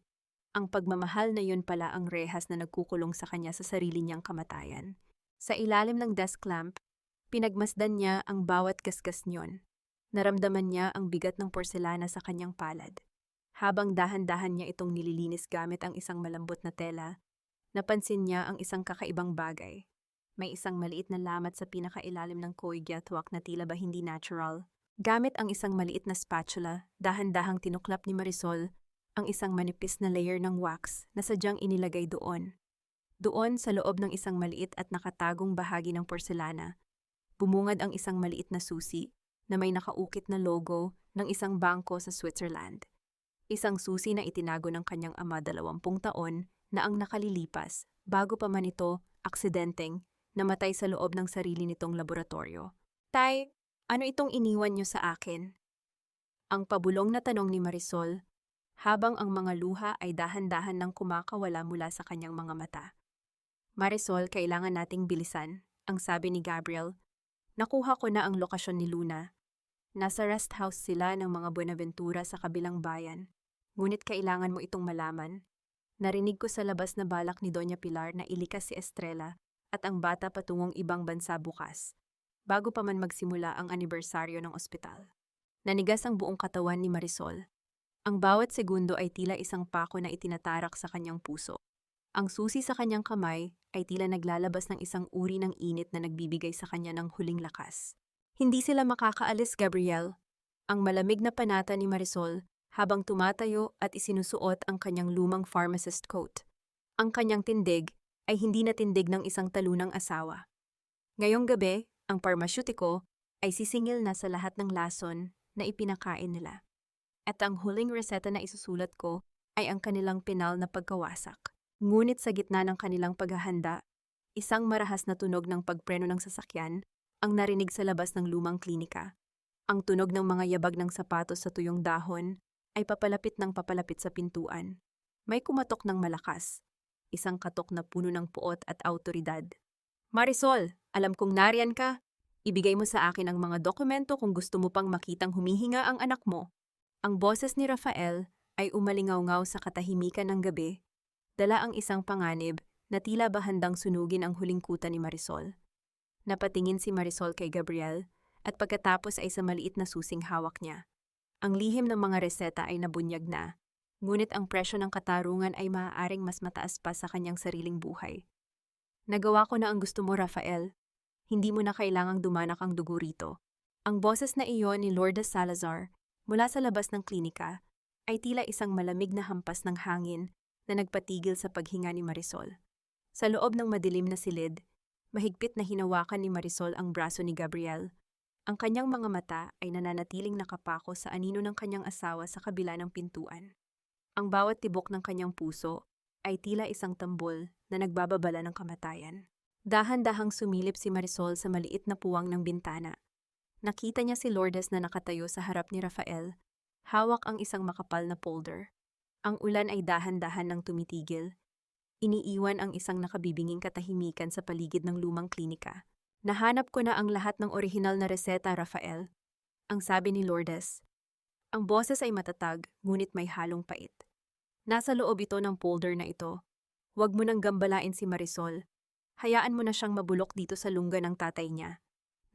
Ang pagmamahal na yun pala ang rehas na nagkukulong sa kanya sa sarili niyang kamatayan. Sa ilalim ng desk lamp, pinagmasdan niya ang bawat gasgas niyon. Naramdaman niya ang bigat ng porselana sa kanyang palad. Habang dahan-dahan niya itong nililinis gamit ang isang malambot na tela, napansin niya ang isang kakaibang bagay. May isang maliit na lamat sa pinakailalim ng koigyatwak na tila ba hindi natural. Gamit ang isang maliit na spatula, dahan-dahang tinuklap ni Marisol ang isang manipis na layer ng wax na sadyang inilagay doon. Doon sa loob ng isang maliit at nakatagong bahagi ng porselana, bumungad ang isang maliit na susi na may nakaukit na logo ng isang bangko sa Switzerland. Isang susi na itinago ng kanyang ama 20 taon na ang nakalilipas bago pa man ito aksidenteng namatay sa loob ng sarili nitong laboratorio. Tay, ano itong iniwan niyo sa akin? Ang pabulong na tanong ni Marisol, habang ang mga luha ay dahan-dahan nang kumakawala mula sa kanyang mga mata. Marisol, kailangan nating bilisan, ang sabi ni Gabriel. Nakuha ko na ang lokasyon ni Luna. Nasa rest house sila ng mga Buenaventura sa kabilang bayan. Ngunit kailangan mo itong malaman. Narinig ko sa labas na balak ni Doña Pilar na ilikas si Estrella at ang bata patungong ibang bansa bukas, bago pa man magsimula ang anibersaryo ng ospital. Nanigas ang buong katawan ni Marisol. Ang bawat segundo ay tila isang pako na itinatarak sa kanyang puso. Ang susi sa kanyang kamay ay tila naglalabas ng isang uri ng init na nagbibigay sa kanya ng huling lakas. Hindi sila makakaalis, Gabriel. Ang malamig na panata ni Marisol habang tumatayo at isinusuot ang kanyang lumang pharmacist coat. Ang kanyang tindig ay hindi na tindig ng isang talunang asawa. Ngayong gabi, ang parmasyutiko ay sisingil na sa lahat ng lason na ipinakain nila. At ang huling reseta na isusulat ko ay ang kanilang pinal na pagkawasak. Ngunit sa gitna ng kanilang paghahanda, isang marahas na tunog ng pagpreno ng sasakyan ang narinig sa labas ng lumang klinika. Ang tunog ng mga yabag ng sapatos sa tuyong dahon ay papalapit sa pintuan. May kumatok ng malakas, isang katok na puno ng puot at awtoridad. Marisol, alam kong nariyan ka. Ibigay mo sa akin ang mga dokumento kung gusto mo pang makitang humihinga ang anak mo. Ang boses ni Rafael ay umalingaw-ngaw sa katahimikan ng gabi, dala ang isang panganib na tila ba handang sunugin ang huling kuta ni Marisol. Napatingin si Marisol kay Gabriel at pagkatapos ay sa maliit na susing hawak niya. Ang lihim ng mga reseta ay nabunyag na, ngunit ang presyo ng katarungan ay maaaring mas mataas pa sa kanyang sariling buhay. Nagawa ko na ang gusto mo, Rafael. Hindi mo na kailangang dumanak ang dugo rito. Ang boses na iyon ni Lourdes Salazar mula sa labas ng klinika ay tila isang malamig na hampas ng hangin na nagpatigil sa paghinga ni Marisol. Sa loob ng madilim na silid, mahigpit na hinawakan ni Marisol ang braso ni Gabriel. Ang kanyang mga mata ay nananatiling nakapako sa anino ng kanyang asawa sa kabila ng pintuan. Ang bawat tibok ng kanyang puso ay tila isang tambol na nagbababala ng kamatayan. Dahan-dahang sumilip si Marisol sa maliit na puwang ng bintana. Nakita niya si Lourdes na nakatayo sa harap ni Rafael, hawak ang isang makapal na folder. Ang ulan ay dahan-dahan nang tumitigil. Iniiwan ang isang nakabibinging katahimikan sa paligid ng lumang klinika. Nahanap ko na ang lahat ng orihinal na reseta, Rafael. Ang sabi ni Lourdes. Ang boses ay matatag, ngunit may halong pait. Nasa loob ito ng folder na ito. Huwag mo nang gambalain si Marisol. Hayaan mo na siyang mabulok dito sa lungga ng tatay niya.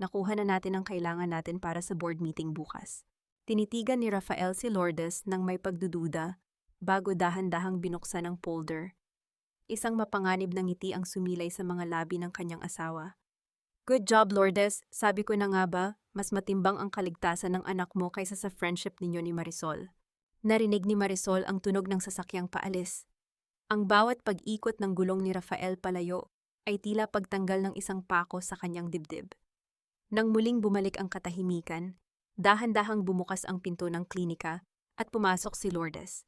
Nakuha na natin ang kailangan natin para sa board meeting bukas. Tinitigan ni Rafael si Lourdes nang may pagdududa bago dahan-dahang binuksan ang folder. Isang mapanganib na ngiti ang sumilay sa mga labi ng kanyang asawa. Good job, Lourdes. Sabi ko na nga ba, mas matimbang ang kaligtasan ng anak mo kaysa sa friendship ninyo ni Marisol. Narinig ni Marisol ang tunog ng sasakyang paalis. Ang bawat pag-ikot ng gulong ni Rafael palayo ay tila pagtanggal ng isang pako sa kanyang dibdib. Nang muling bumalik ang katahimikan, dahan-dahang bumukas ang pinto ng klinika at pumasok si Lourdes.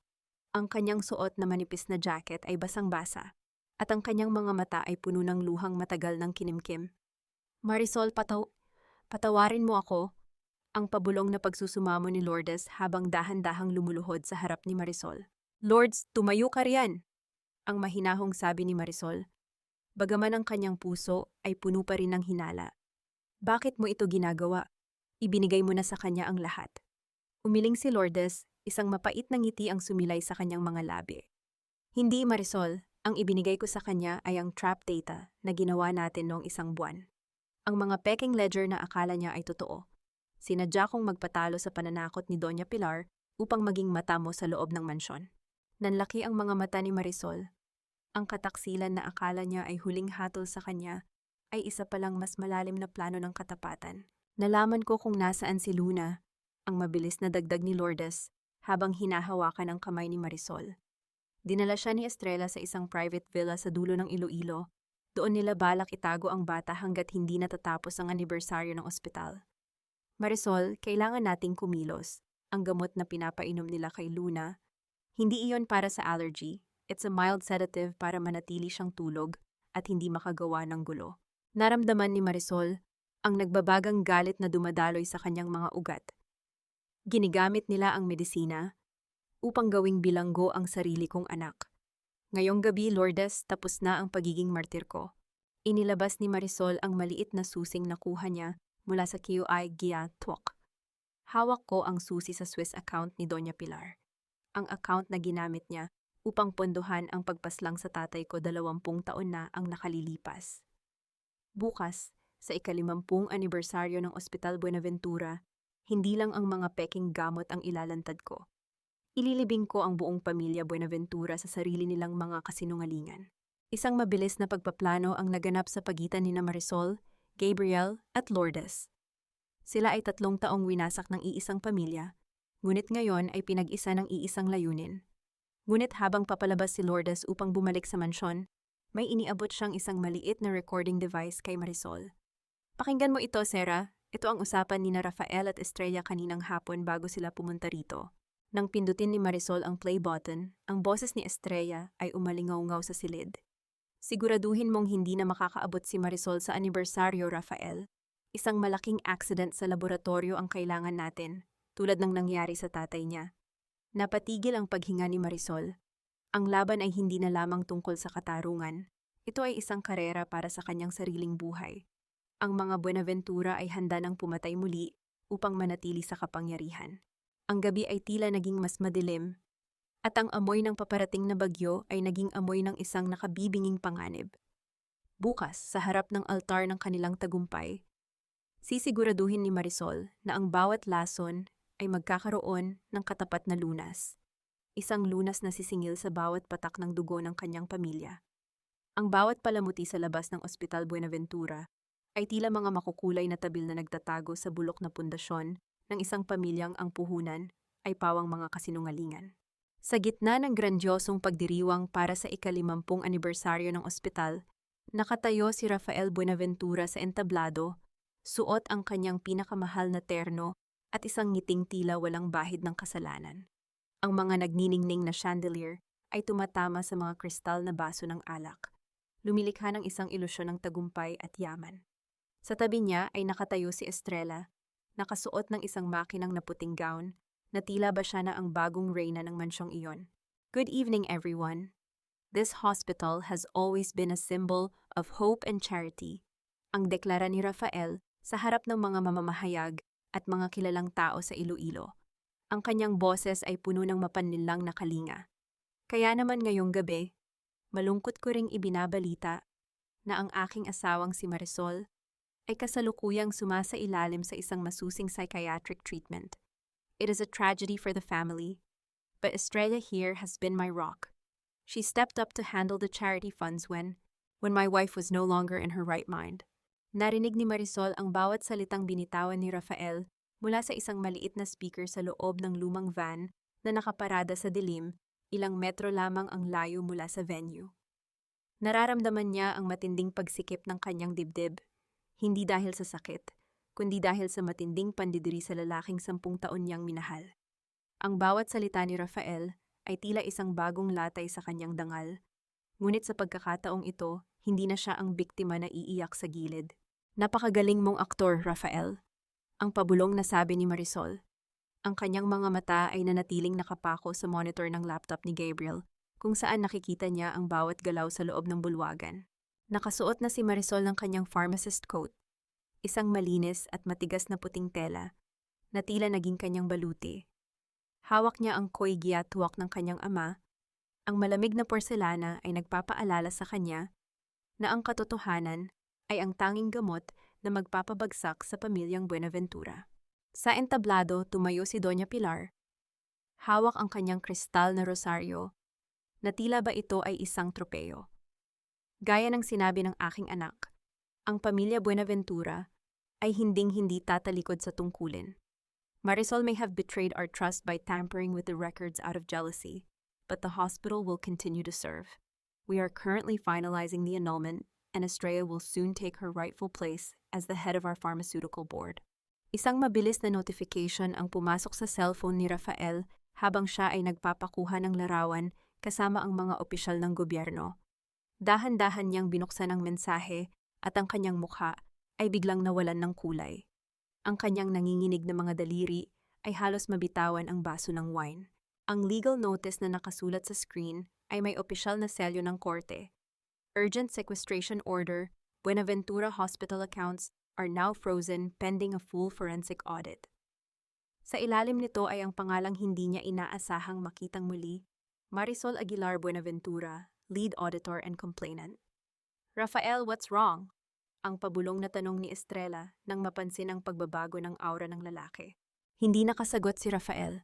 Ang kanyang suot na manipis na jacket ay basang-basa at ang kanyang mga mata ay puno ng luhang matagal ng kinimkim. Marisol, patawarin mo ako. Ang pabulong na pagsusumamo ni Lourdes habang dahan-dahang lumuluhod sa harap ni Marisol. Lourdes, tumayo ka riyan! Ang mahinahong sabi ni Marisol. Bagaman ang kanyang puso ay puno pa rin ng hinala. Bakit mo ito ginagawa? Ibinigay mo na sa kanya ang lahat. Umiling si Lourdes, isang mapait na ngiti ang sumilay sa kanyang mga labi. Hindi, Marisol, ang ibinigay ko sa kanya ay ang trap data na ginawa natin noong isang buwan. Ang mga peking ledger na akala niya ay totoo. Sinadya kong magpatalo sa pananakot ni Doña Pilar upang maging mata mo sa loob ng mansyon. Nanlaki ang mga mata ni Marisol. Ang kataksilan na akala niya ay huling hatol sa kanya ay isa palang mas malalim na plano ng katapatan. Nalaman ko kung nasaan si Luna, ang mabilis na dagdag ni Lourdes habang hinahawakan ang kamay ni Marisol. Dinala siya ni Estrella sa isang private villa sa dulo ng Iloilo. Doon nila balak itago ang bata hanggat hindi natatapos ang anibersaryo ng ospital. Marisol, kailangan nating kumilos. Ang gamot na pinapainom nila kay Luna, hindi iyon para sa allergy. It's a mild sedative para manatili siyang tulog at hindi makagawa ng gulo. Naramdaman ni Marisol ang nagbabagang galit na dumadaloy sa kanyang mga ugat. Ginigamit nila ang medisina upang gawing bilanggo ang sarili kong anak. Ngayong gabi, Lourdes, tapos na ang pagiging martir ko. Inilabas ni Marisol ang maliit na susing nakuha niya mula sa QI Gia Twok. Hawak ko ang susi sa Swiss account ni Doña Pilar. Ang account na ginamit niya upang pondohan ang pagpaslang sa tatay ko 20 taon na ang nakalilipas. Bukas, sa ika-50 anibersaryo ng Ospital Buenaventura, hindi lang ang mga peking gamot ang ilalantad ko. Ililibing ko ang buong pamilya Buenaventura sa sarili nilang mga kasinungalingan. Isang mabilis na pagpaplano ang naganap sa pagitan ni Marisol, Gabriel at Lourdes. Sila ay 3 taong winasak ng iisang pamilya, ngunit ngayon ay pinag-isa ng iisang layunin. Ngunit habang papalabas si Lourdes upang bumalik sa mansyon, may iniabot siyang isang maliit na recording device kay Marisol. Pakinggan mo ito, Sarah. Ito ang usapan ni Rafael at Estrella kaninang hapon bago sila pumunta rito. Nang pindutin ni Marisol ang play button, ang boses ni Estrella ay umalingaw-ngaw sa silid. Siguraduhin mong hindi na makakaabot si Marisol sa anibersaryo, Rafael. Isang malaking accident sa laboratorio ang kailangan natin, tulad ng nangyari sa tatay niya. Napatigil ang paghinga ni Marisol. Ang laban ay hindi na lamang tungkol sa katarungan. Ito ay isang karera para sa kanyang sariling buhay. Ang mga Buenaventura ay handa ng pumatay muli upang manatili sa kapangyarihan. Ang gabi ay tila naging mas madilim, at ang amoy ng paparating na bagyo ay naging amoy ng isang nakabibinging panganib. Bukas, sa harap ng altar ng kanilang tagumpay, sisiguraduhin ni Marisol na ang bawat lason ay magkakaroon ng katapat na lunas. Isang lunas na sisingil sa bawat patak ng dugo ng kanyang pamilya. Ang bawat palamuti sa labas ng Ospital Buenaventura ay tila mga makukulay na tabil na nagtatago sa bulok na pundasyon ng isang pamilyang ang puhunan ay pawang mga kasinungalingan. Sa gitna ng grandiosong pagdiriwang para sa ika-50 anibersaryo ng ospital, nakatayo si Rafael Buenaventura sa entablado, suot ang kanyang pinakamahal na terno at isang ngiting tila walang bahid ng kasalanan. Ang mga nagniningning na chandelier ay tumatama sa mga kristal na baso ng alak, lumilikha ng isang ilusyon ng tagumpay at yaman. Sa tabi niya ay nakatayo si Estrella, nakasuot ng isang makinang na puting gown, na tila ba siya na ang bagong reyna ng mansyong iyon. Good evening, everyone. This hospital has always been a symbol of hope and charity. Ang deklara ni Rafael sa harap ng mga mamamahayag at mga kilalang tao sa Iloilo. Ang kanyang boses ay puno ng mapanlinlang na kalinga. Kaya naman ngayong gabi, malungkot ko ring ibinabalita na ang aking asawang si Marisol ay kasalukuyang sumasailalim sa isang masusing psychiatric treatment. It is a tragedy for the family, but Estrella here has been my rock. She stepped up to handle the charity funds when my wife was no longer in her right mind. Narinig ni Marisol ang bawat salitang binitawan ni Rafael mula sa isang maliit na speaker sa loob ng lumang van na nakaparada sa dilim, ilang metro lamang ang layo mula sa venue. Nararamdaman niya ang matinding pagsikip ng kanyang dibdib, hindi dahil sa sakit, kundi dahil sa matinding pandidiri sa lalaking 10 taon niyang minahal. Ang bawat salita ni Rafael ay tila isang bagong latay sa kanyang dangal, ngunit sa pagkakataong ito, hindi na siya ang biktima na iiyak sa gilid. Napakagaling mong aktor, Rafael, ang pabulong na sabi ni Marisol. Ang kanyang mga mata ay nanatiling nakapako sa monitor ng laptop ni Gabriel, kung saan nakikita niya ang bawat galaw sa loob ng bulwagan. Nakasuot na si Marisol ng kanyang pharmacist coat, isang malinis at matigas na puting tela na tila naging kanyang baluti. Hawak niya ang koi giyatwak ng kanyang ama. Ang malamig na porselana ay nagpapaalala sa kanya na ang katotohanan ay ang tanging gamot na magpapabagsak sa pamilyang Buenaventura. Sa entablado, tumayo si Doña Pilar. Hawak ang kanyang kristal na rosaryo na tila ba ito ay isang tropeyo. Gaya ng sinabi ng aking anak, ang pamilya Buenaventura ay hinding-hindi tatalikod sa tungkulin. Marisol may have betrayed our trust by tampering with the records out of jealousy, but the hospital will continue to serve. We are currently finalizing the annulment, and Estrella will soon take her rightful place as the head of our pharmaceutical board. Isang mabilis na notification ang pumasok sa cellphone ni Rafael habang siya ay nagpapakuha ng larawan kasama ang mga opisyal ng gobyerno. Dahan-dahan niyang binuksan ang mensahe at ang kanyang mukha ay biglang nawalan ng kulay. Ang kanyang nanginginig na mga daliri ay halos mabitawan ang baso ng wine. Ang legal notice na nakasulat sa screen ay may opisyal na selyo ng korte. Urgent sequestration order, Buenaventura Hospital accounts are now frozen pending a full forensic audit. Sa ilalim nito ay ang pangalang hindi niya inaasahang makitang muli, Marisol Aguilar Buenaventura, lead auditor and complainant. Rafael, what's wrong? Ang pabulong na tanong ni Estrella nang mapansin ang pagbabago ng aura ng lalaki. Hindi nakasagot si Rafael.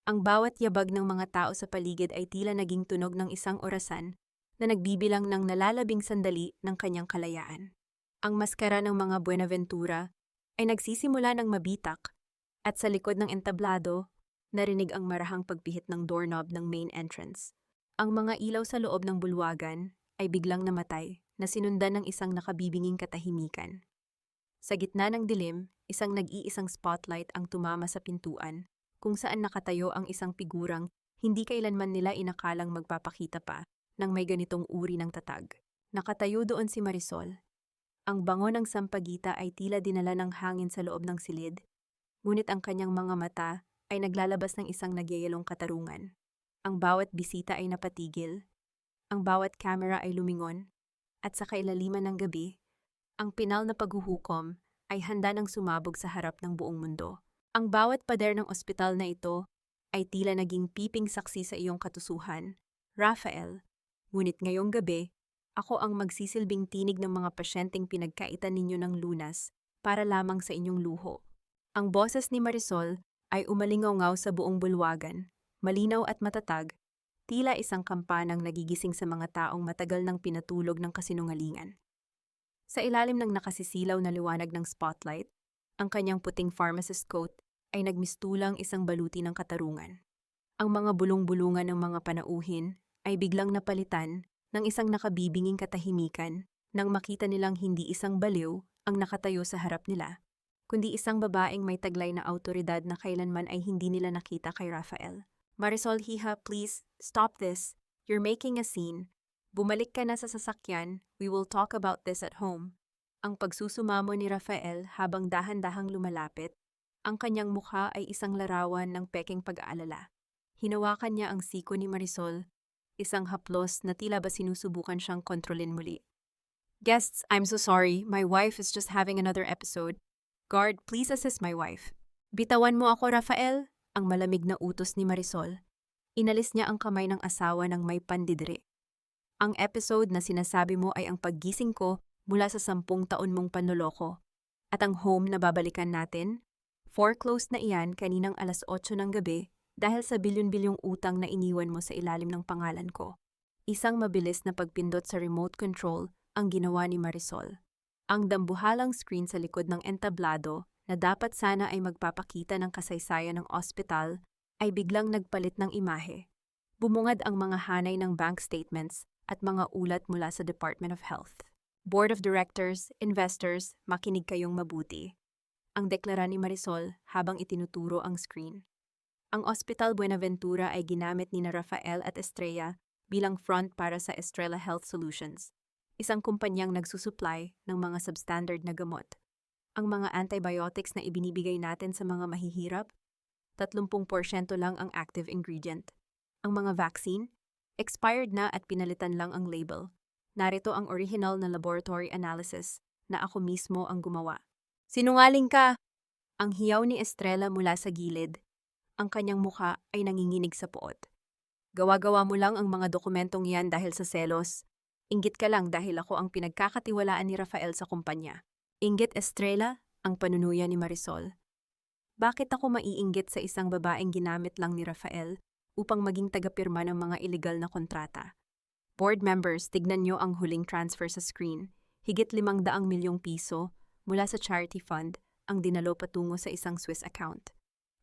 Ang bawat yabag ng mga tao sa paligid ay tila naging tunog ng isang orasan na nagbibilang ng nalalabing sandali ng kanyang kalayaan. Ang maskara ng mga Buenaventura ay nagsisimula ng mabitak at sa likod ng entablado, narinig ang marahang pagpihit ng doorknob ng main entrance. Ang mga ilaw sa loob ng bulwagan ay biglang namatay na sinundan ng isang nakabibinging katahimikan. Sa gitna ng dilim, isang nag-iisang spotlight ang tumama sa pintuan, kung saan nakatayo ang isang figurang hindi kailanman nila inakalang magpapakita pa ng may ganitong uri ng tatag. Nakatayo doon si Marisol. Ang bango ng sampagita ay tila dinala ng hangin sa loob ng silid, ngunit ang kanyang mga mata ay naglalabas ng isang nagyayalong katarungan. Ang bawat bisita ay napatigil, ang bawat kamera ay lumingon, at sa kailaliman ng gabi, Ang pinal na paghuhukom ay handa ng sumabog sa harap ng buong mundo. Ang bawat pader ng ospital na ito ay tila naging piping saksi sa iyong katusuhan, Rafael. Ngunit ngayong gabi, ako ang magsisilbing tinig ng mga pasyenteng pinagkaitan ninyo ng lunas para lamang sa inyong luho. Ang boses ni Marisol ay umalingaw sa buong bulwagan, malinaw at matatag, tila isang kampanang nagigising sa mga taong matagal nang pinatulog ng kasinungalingan. Sa ilalim ng nakasisilaw na liwanag ng spotlight, ang kanyang puting pharmacist coat ay nagmistulang isang baluti ng katarungan. Ang mga bulong-bulungan ng mga panauhin ay biglang napalitan ng isang nakabibinging katahimikan nang makita nilang hindi isang baliw ang nakatayo sa harap nila, kundi isang babaeng may taglay na awtoridad na kailanman ay hindi nila nakita kay Rafael. Marisol Hija, please, stop this. You're making a scene. Bumalik ka na sa sasakyan, we will talk about this at home. Ang pagsusumamo ni Rafael habang dahan-dahang lumalapit, ang kanyang mukha ay isang larawan ng peking pag-aalala. Hinawakan niya ang siko ni Marisol, isang haplos na tila ba sinusubukan siyang kontrolin muli. Guests, I'm so sorry, my wife is just having another episode. Guard, please assist my wife. Bitawan mo ako, Rafael, ang malamig na utos ni Marisol. Inalis niya ang kamay ng asawa ng may pandidiri. Ang episode na sinasabi mo ay ang paggising ko mula sa 10 taon mong panloloko. At ang home na babalikan natin? Foreclosed na iyan kaninang 8:00 ng gabi dahil sa bilyon-bilyong utang na iniwan mo sa ilalim ng pangalan ko. Isang mabilis na pagpindot sa remote control ang ginawa ni Marisol. Ang dambuhalang screen sa likod ng entablado na dapat sana ay magpapakita ng kasaysayan ng ospital ay biglang nagpalit ng imahe. Bumungad ang mga hanay ng bank statements at mga ulat mula sa Department of Health. Board of Directors, investors, makinig kayong mabuti. Ang deklara ni Marisol habang itinuturo ang screen. Ang Hospital Buenaventura ay ginamit ni Rafael at Estrella bilang front para sa Estrella Health Solutions, isang kumpanyang nagsusupply ng mga substandard na gamot. Ang mga antibiotics na ibinibigay natin sa mga mahihirap, 30% lang ang active ingredient. Ang mga vaccine, expired na at pinalitan lang ang label. Narito ang original na laboratory analysis na ako mismo ang gumawa. Sinungaling ka! Ang hiyaw ni Estrella mula sa gilid. Ang kanyang mukha ay nanginginig sa puot. Gawa-gawa mo lang ang mga dokumentong yan dahil sa selos. Inggit ka lang dahil ako ang pinagkakatiwalaan ni Rafael sa kumpanya. Inggit, Estrella, ang panunuya ni Marisol. Bakit ako maiinggit sa isang babaeng ginamit lang ni Rafael upang maging tagapirma ng mga ilegal na kontrata? Board members, tignan nyo ang huling transfer sa screen. Higit 500 milyong piso mula sa charity fund ang dinalo patungo sa isang Swiss account.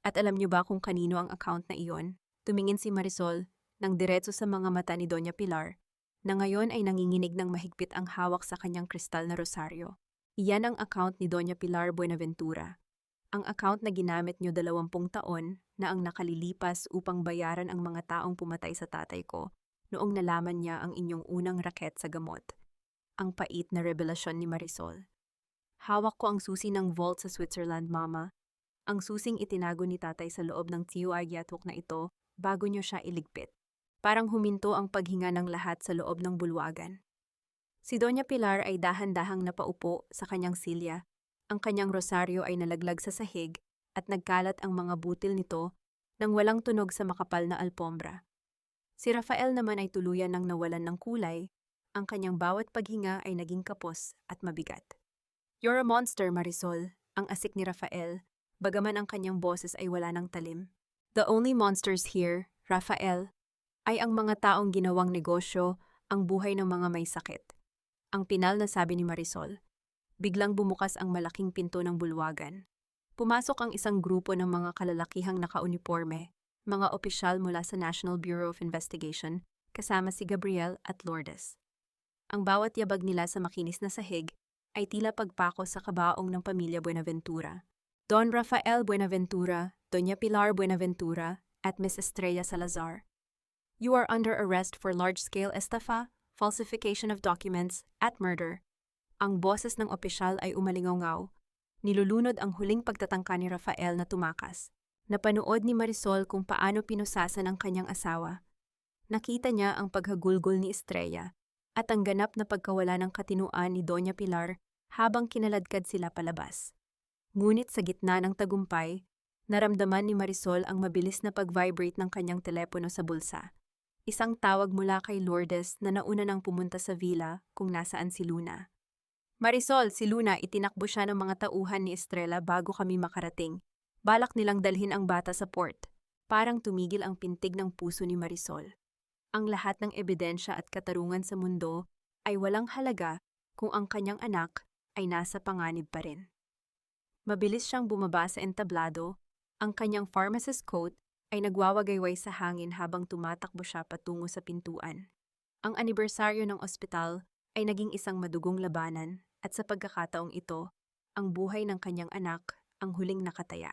At alam nyo ba kung kanino ang account na iyon? Tumingin si Marisol ng diretso sa mga mata ni Doña Pilar na ngayon ay nanginginig ng mahigpit ang hawak sa kanyang kristal na rosaryo. Iyan ang account ni Doña Pilar Buenaventura. Ang account na ginamit nyo 20 taon na ang nakalilipas upang bayaran ang mga taong pumatay sa tatay ko noong nalaman niya ang inyong unang raket sa gamot. Ang pait na revelasyon ni Marisol. Hawak ko ang susi ng vault sa Switzerland, Mama. Ang susing itinago ni tatay sa loob ng TUI Yatuk na ito bago niyo siya iligpit. Parang huminto ang paghinga ng lahat sa loob ng bulwagan. Si Doña Pilar ay dahan-dahang napaupo sa kanyang silya. Ang kanyang rosaryo ay nalaglag sa sahig at nagkalat ang mga butil nito nang walang tunog sa makapal na alpombra. Si Rafael naman ay tuluyan ng nawalan ng kulay. Ang kanyang bawat paghinga ay naging kapos at mabigat. You're a monster, Marisol, ang asik ni Rafael, bagaman ang kanyang boses ay wala ng talim. The only monsters here, Rafael, ay ang mga taong ginawang negosyo ang buhay ng mga may sakit. Ang pinal na sabi ni Marisol. Biglang bumukas ang malaking pinto ng bulwagan. Pumasok ang isang grupo ng mga kalalakihang nakauniporme, mga opisyal mula sa National Bureau of Investigation, kasama si Gabriel at Lourdes. Ang bawat yabag nila sa makinis na sahig ay tila pagpako sa kabaong ng pamilya Buenaventura. Don Rafael Buenaventura, Doña Pilar Buenaventura, at Miss Estrella Salazar. You are under arrest for large-scale estafa, falsification of documents, at murder. Ang boses ng opisyal ay umalingaw-ngaw. Nilulunod ang huling pagtatangka ni Rafael na tumakas. Napanood ni Marisol kung paano pinusasan ang kanyang asawa. Nakita niya ang paghagulgol ni Estrella at ang ganap na pagkawala ng katinuan ni Doña Pilar habang kinaladkad sila palabas. Ngunit sa gitna ng tagumpay, naramdaman ni Marisol ang mabilis na pag-vibrate ng kanyang telepono sa bulsa. Isang tawag mula kay Lourdes na nauna nang pumunta sa villa kung nasaan si Luna. Marisol, si Luna, itinakbo siya ng mga tauhan ni Estrella bago kami makarating. Balak nilang dalhin ang bata sa port. Parang tumigil ang pintig ng puso ni Marisol. Ang lahat ng ebidensya at katarungan sa mundo ay walang halaga kung ang kanyang anak ay nasa panganib pa rin. Mabilis siyang bumaba sa entablado, ang kanyang pharmacist coat ay nagwawagayway sa hangin habang tumatakbo siya patungo sa pintuan. Ang anibersaryo ng ospital ay naging isang madugong labanan at sa pagkakataong ito, ang buhay ng kanyang anak ang huling nakataya.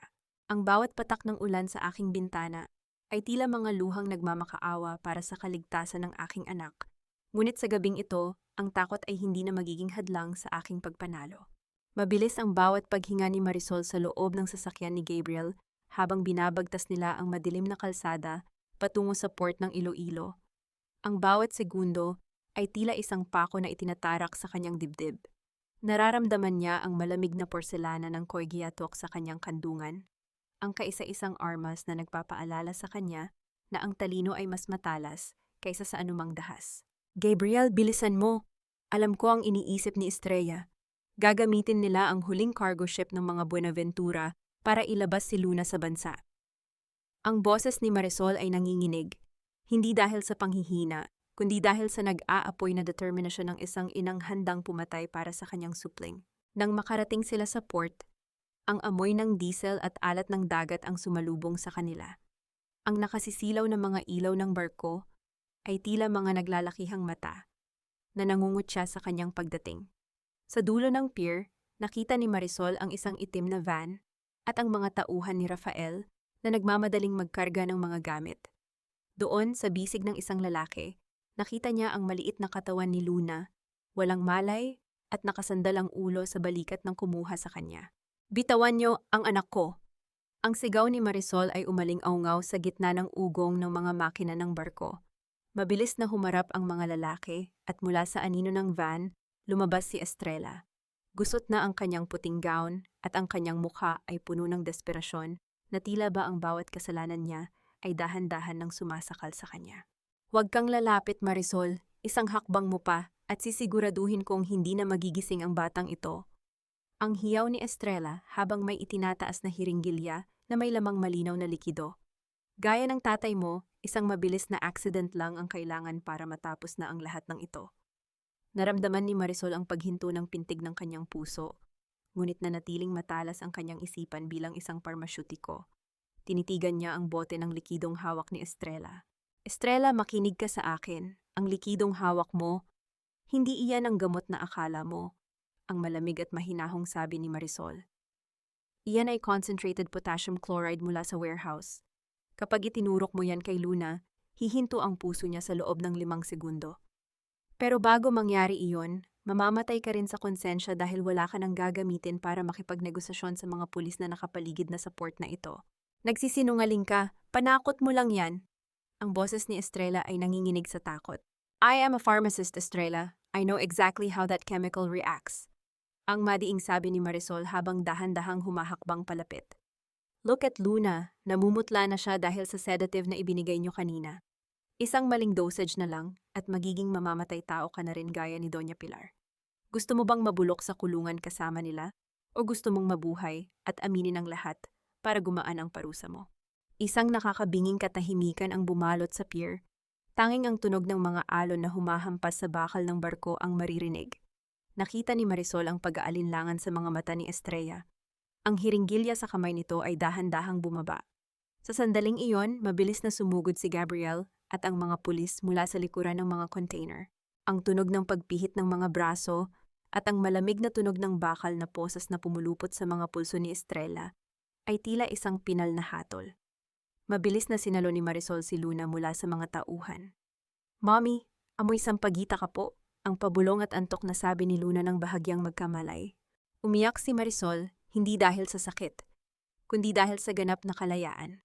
Ang bawat patak ng ulan sa aking bintana ay tila mga luhang nagmamakaawa para sa kaligtasan ng aking anak. Ngunit sa gabing ito, ang takot ay hindi na magiging hadlang sa aking pagpanalo. Mabilis ang bawat paghinga ni Marisol sa loob ng sasakyan ni Gabriel habang binabagtas nila ang madilim na kalsada patungo sa port ng Iloilo. Ang bawat segundo ay tila isang pako na itinatarak sa kanyang dibdib. Nararamdaman niya ang malamig na porselana ng Coygiatok sa kanyang kandungan, ang kaisa-isang armas na nagpapaalala sa kanya na ang talino ay mas matalas kaysa sa anumang dahas. Gabriel, bilisan mo! Alam ko ang iniisip ni Estrella. Gagamitin nila ang huling cargo ship ng mga Buenaventura para ilabas si Luna sa bansa. Ang boses ni Marisol ay nanginginig, hindi dahil sa panghihina, kundi dahil sa nag-aapoy na determinasyon ng isang inang handang pumatay para sa kanyang supling. Nang makarating sila sa port, ang amoy ng diesel at alat ng dagat ang sumalubong sa kanila. Ang nakasisilaw na mga ilaw ng barko ay tila mga naglalakihang mata na nangungutya sa kanyang pagdating. Sa dulo ng pier, nakita ni Marisol ang isang itim na van at ang mga tauhan ni Rafael na nagmamadaling magkarga ng mga gamit. Doon, sa bisig ng isang lalaki, nakita niya ang maliit na katawan ni Luna, walang malay at nakasandal ang ulo sa balikat ng kumuha sa kanya. Bitawan niyo ang anak ko! Ang sigaw ni Marisol ay umaling-aungaw sa gitna ng ugong ng mga makina ng barko. Mabilis na humarap ang mga lalaki at mula sa anino ng van, lumabas si Estrella. Gusot na ang kanyang puting gown at ang kanyang mukha ay puno ng desperasyon na tila ba ang bawat kasalanan niya ay dahan-dahan ng sumasakal sa kanya. Huwag kang lalapit, Marisol. Isang hakbang mo pa at sisiguraduhin kong hindi na magigising ang batang ito. Ang hiyaw ni Estrella habang may itinataas na hiringgilya na may lamang malinaw na likido. Gaya ng tatay mo, isang mabilis na accident lang ang kailangan para matapos na ang lahat ng ito. Naramdaman ni Marisol ang paghinto ng pintig ng kanyang puso, ngunit nanatiling matalas ang kanyang isipan bilang isang parmasyutiko. Tinitigan niya ang bote ng likidong hawak ni Estrella. Estrella, makinig ka sa akin. Ang likidong hawak mo, hindi iyan ang gamot na akala mo. Ang malamig at mahinahong sabi ni Marisol. Iyan ay concentrated potassium chloride mula sa warehouse. Kapag itinurok mo yan kay Luna, hihinto ang puso niya sa loob ng 5 segundo. Pero bago mangyari iyon, mamamatay ka rin sa konsensya dahil wala ka nang gagamitin para makipagnegosasyon sa mga pulis na nakapaligid na sa port na ito. Nagsisinungaling ka, panakot mo lang yan. Ang boses ni Estrella ay nanginginig sa takot. I am a pharmacist, Estrella. I know exactly how that chemical reacts. Ang madiing sabi ni Marisol habang dahan-dahang humahakbang palapit. Look at Luna, namumutla na siya dahil sa sedative na ibinigay niyo kanina. Isang maling dosage na lang at magiging mamamatay tao ka na rin gaya ni Doña Pilar. Gusto mo bang mabulok sa kulungan kasama nila? O gusto mong mabuhay at aminin ang lahat para gumaan ang parusa mo? Isang nakakabinging katahimikan ang bumalot sa pier. Tanging ang tunog ng mga alon na humahampas sa bakal ng barko ang maririnig. Nakita ni Marisol ang pag-aalinlangan sa mga mata ni Estrella. Ang hiringgilya sa kamay nito ay dahan-dahang bumaba. Sa sandaling iyon, mabilis na sumugod si Gabriel at ang mga pulis mula sa likuran ng mga container. Ang tunog ng pagpihit ng mga braso at ang malamig na tunog ng bakal na posas na pumulupot sa mga pulso ni Estrella ay tila isang pinal na hatol. Mabilis na sinalo ni Marisol si Luna mula sa mga tauhan. Mommy, amoy sampagita ka po, ang pabulong at antok na sabi ni Luna ng bahagyang magkamalay. Umiyak si Marisol, hindi dahil sa sakit, kundi dahil sa ganap na kalayaan.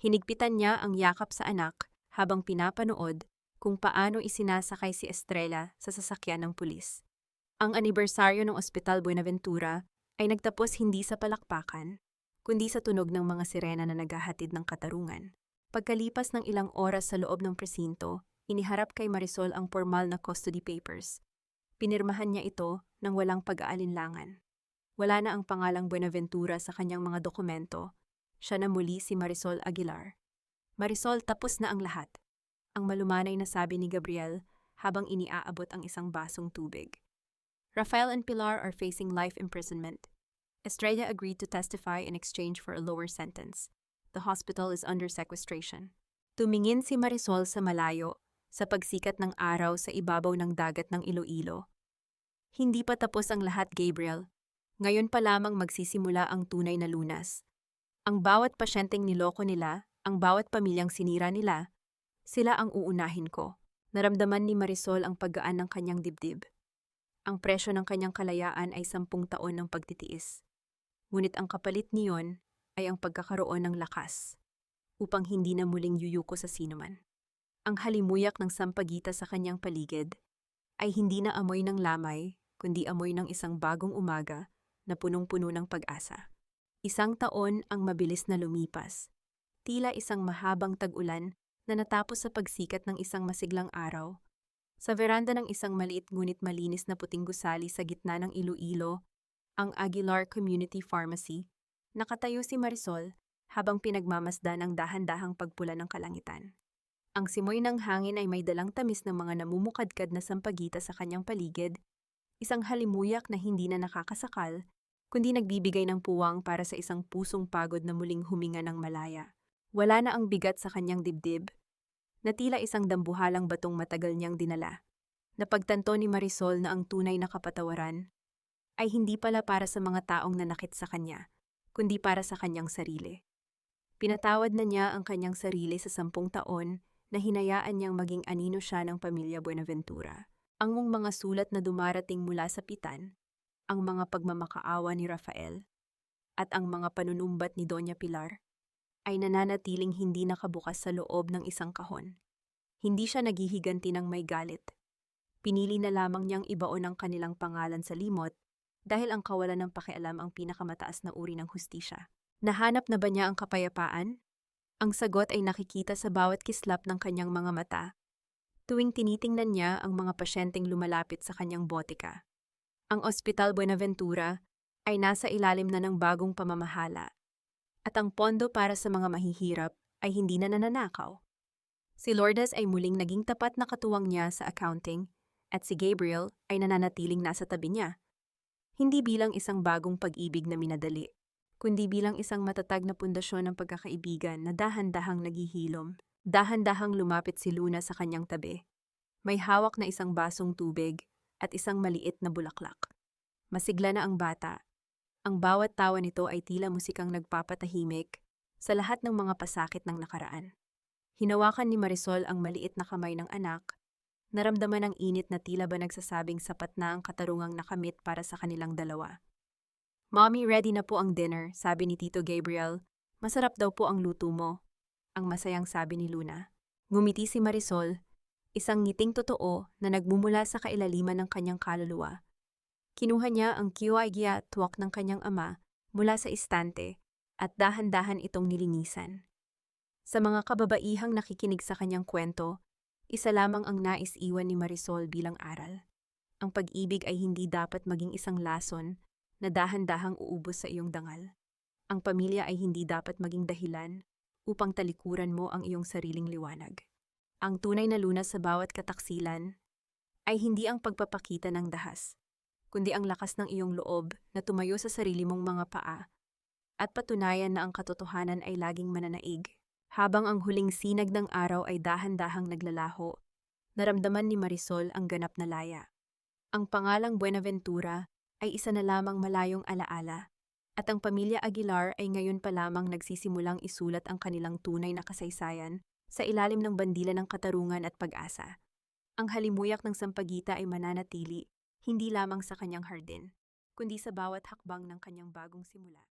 Hinigpitan niya ang yakap sa anak habang pinapanood kung paano isinasakay si Estrella sa sasakyan ng pulis. Ang anibersaryo ng Ospital Buenaventura ay nagtapos hindi sa palakpakan, kundi sa tunog ng mga sirena na naghahatid ng katarungan. Pagkalipas ng ilang oras sa loob ng presinto, iniharap kay Marisol ang formal na custody papers. Pinirmahan niya ito nang walang pag-aalinlangan. Wala na ang pangalang Buenaventura sa kanyang mga dokumento. Siya na muli si Marisol Aguilar. Marisol, tapos na ang lahat. Ang malumanay na sabi ni Gabriel habang iniaabot ang isang basong tubig. Rafael and Pilar are facing life imprisonment. Estrella agreed to testify in exchange for a lower sentence. The hospital is under sequestration. Tumingin si Marisol sa malayo, sa pagsikat ng araw sa ibabaw ng dagat ng Iloilo. Hindi pa tapos ang lahat, Gabriel. Ngayon pa lamang magsisimula ang tunay na lunas. Ang bawat pasyenteng niloko nila, ang bawat pamilyang sinira nila, sila ang uunahin ko. Naramdaman ni Marisol ang paggaan ng kanyang dibdib. Ang presyo ng kanyang kalayaan ay 10 taon ng pagtitiis. Ngunit ang kapalit niyon ay ang pagkakaroon ng lakas upang hindi na muling yuyuko sa sinuman. Ang halimuyak ng sampagita sa kanyang paligid ay hindi na amoy ng lamay, kundi amoy ng isang bagong umaga na punong-puno ng pag-asa. 1 taon ang mabilis na lumipas. Tila isang mahabang tag-ulan na natapos sa pagsikat ng isang masiglang araw. Sa veranda ng isang maliit ngunit malinis na puting gusali sa gitna ng Iloilo, ang Aguilar Community Pharmacy, nakatayo si Marisol habang pinagmamasdan ang dahan-dahang pagpula ng kalangitan. Ang simoy ng hangin ay may dalang tamis ng mga namumukadkad na sampagita sa kanyang paligid, isang halimuyak na hindi na nakakasakal, kundi nagbibigay ng puwang para sa isang pusong pagod na muling huminga ng malaya. Wala na ang bigat sa kanyang dibdib, na tila isang dambuhalang batong matagal niyang dinala. Napagtanto ni Marisol na ang tunay na kapatawaran ay hindi pala para sa mga taong nanakit sa kanya, kundi para sa kanyang sarili. Pinatawad na niya ang kanyang sarili sa 10 taon na hinayaan niyang maging anino siya ng pamilya Buenaventura. Ang mga sulat na dumarating mula sa pitan, ang mga pagmamakaawa ni Rafael, at ang mga panunumbat ni Doña Pilar, ay nananatiling hindi nakabukas sa loob ng isang kahon. Hindi siya naghihiganti ng may galit. Pinili na lamang niyang ibaon ang kanilang pangalan sa limot dahil ang kawalan ng pakialam ang pinakamataas na uri ng hustisya. Nahanap na ba niya ang kapayapaan? Ang sagot ay nakikita sa bawat kislap ng kanyang mga mata tuwing tinitingnan niya ang mga pasyenteng lumalapit sa kanyang botika. Ang Ospital Buenaventura ay nasa ilalim na ng bagong pamamahala. At ang pondo para sa mga mahihirap ay hindi na nananakaw. Si Lourdes ay muling naging tapat na katuwang niya sa accounting at si Gabriel ay nananatiling nasa tabi niya. Hindi bilang isang bagong pag-ibig na minadali, kundi bilang isang matatag na pundasyon ng pagkakaibigan na dahan-dahang naghihilom. Dahan-dahang lumapit si Luna sa kanyang tabi. May hawak na isang basong tubig at isang maliit na bulaklak. Masigla na ang bata. Ang bawat tawa nito ay tila musikang nagpapatahimik sa lahat ng mga pasakit ng nakaraan. Hinawakan ni Marisol ang maliit na kamay ng anak, naramdaman ang init na tila ba nagsasabing sapat na ang katarungang nakamit para sa kanilang dalawa. "Mommy, ready na po ang dinner," sabi ni Tito Gabriel. "Masarap daw po ang luto mo," ang masayang sabi ni Luna. Ngumiti si Marisol, isang ngiting totoo na nagmumula sa kailaliman ng kanyang kaluluwa. Kinuha niya ang kiwaigya tuwak ng kanyang ama mula sa istante at dahan-dahan itong nilinisan. Sa mga kababaihang nakikinig sa kanyang kwento, isa lamang ang nais iwan ni Marisol bilang aral. Ang pag-ibig ay hindi dapat maging isang lason na dahan-dahang uubos sa iyong dangal. Ang pamilya ay hindi dapat maging dahilan upang talikuran mo ang iyong sariling liwanag. Ang tunay na lunas sa bawat kataksilan ay hindi ang pagpapakita ng dahas, kundi ang lakas ng iyong loob na tumayo sa sarili mong mga paa at patunayan na ang katotohanan ay laging mananaig. Habang ang huling sinag ng araw ay dahan-dahang naglalaho, naramdaman ni Marisol ang ganap na laya. Ang pangalang Buenaventura ay isa na lamang malayong alaala, at ang pamilya Aguilar ay ngayon pa lamang nagsisimulang isulat ang kanilang tunay na kasaysayan sa ilalim ng bandila ng katarungan at pag-asa. Ang halimuyak ng sampagita ay mananatili hindi lamang sa kanyang hardin, kundi sa bawat hakbang ng kanyang bagong simula.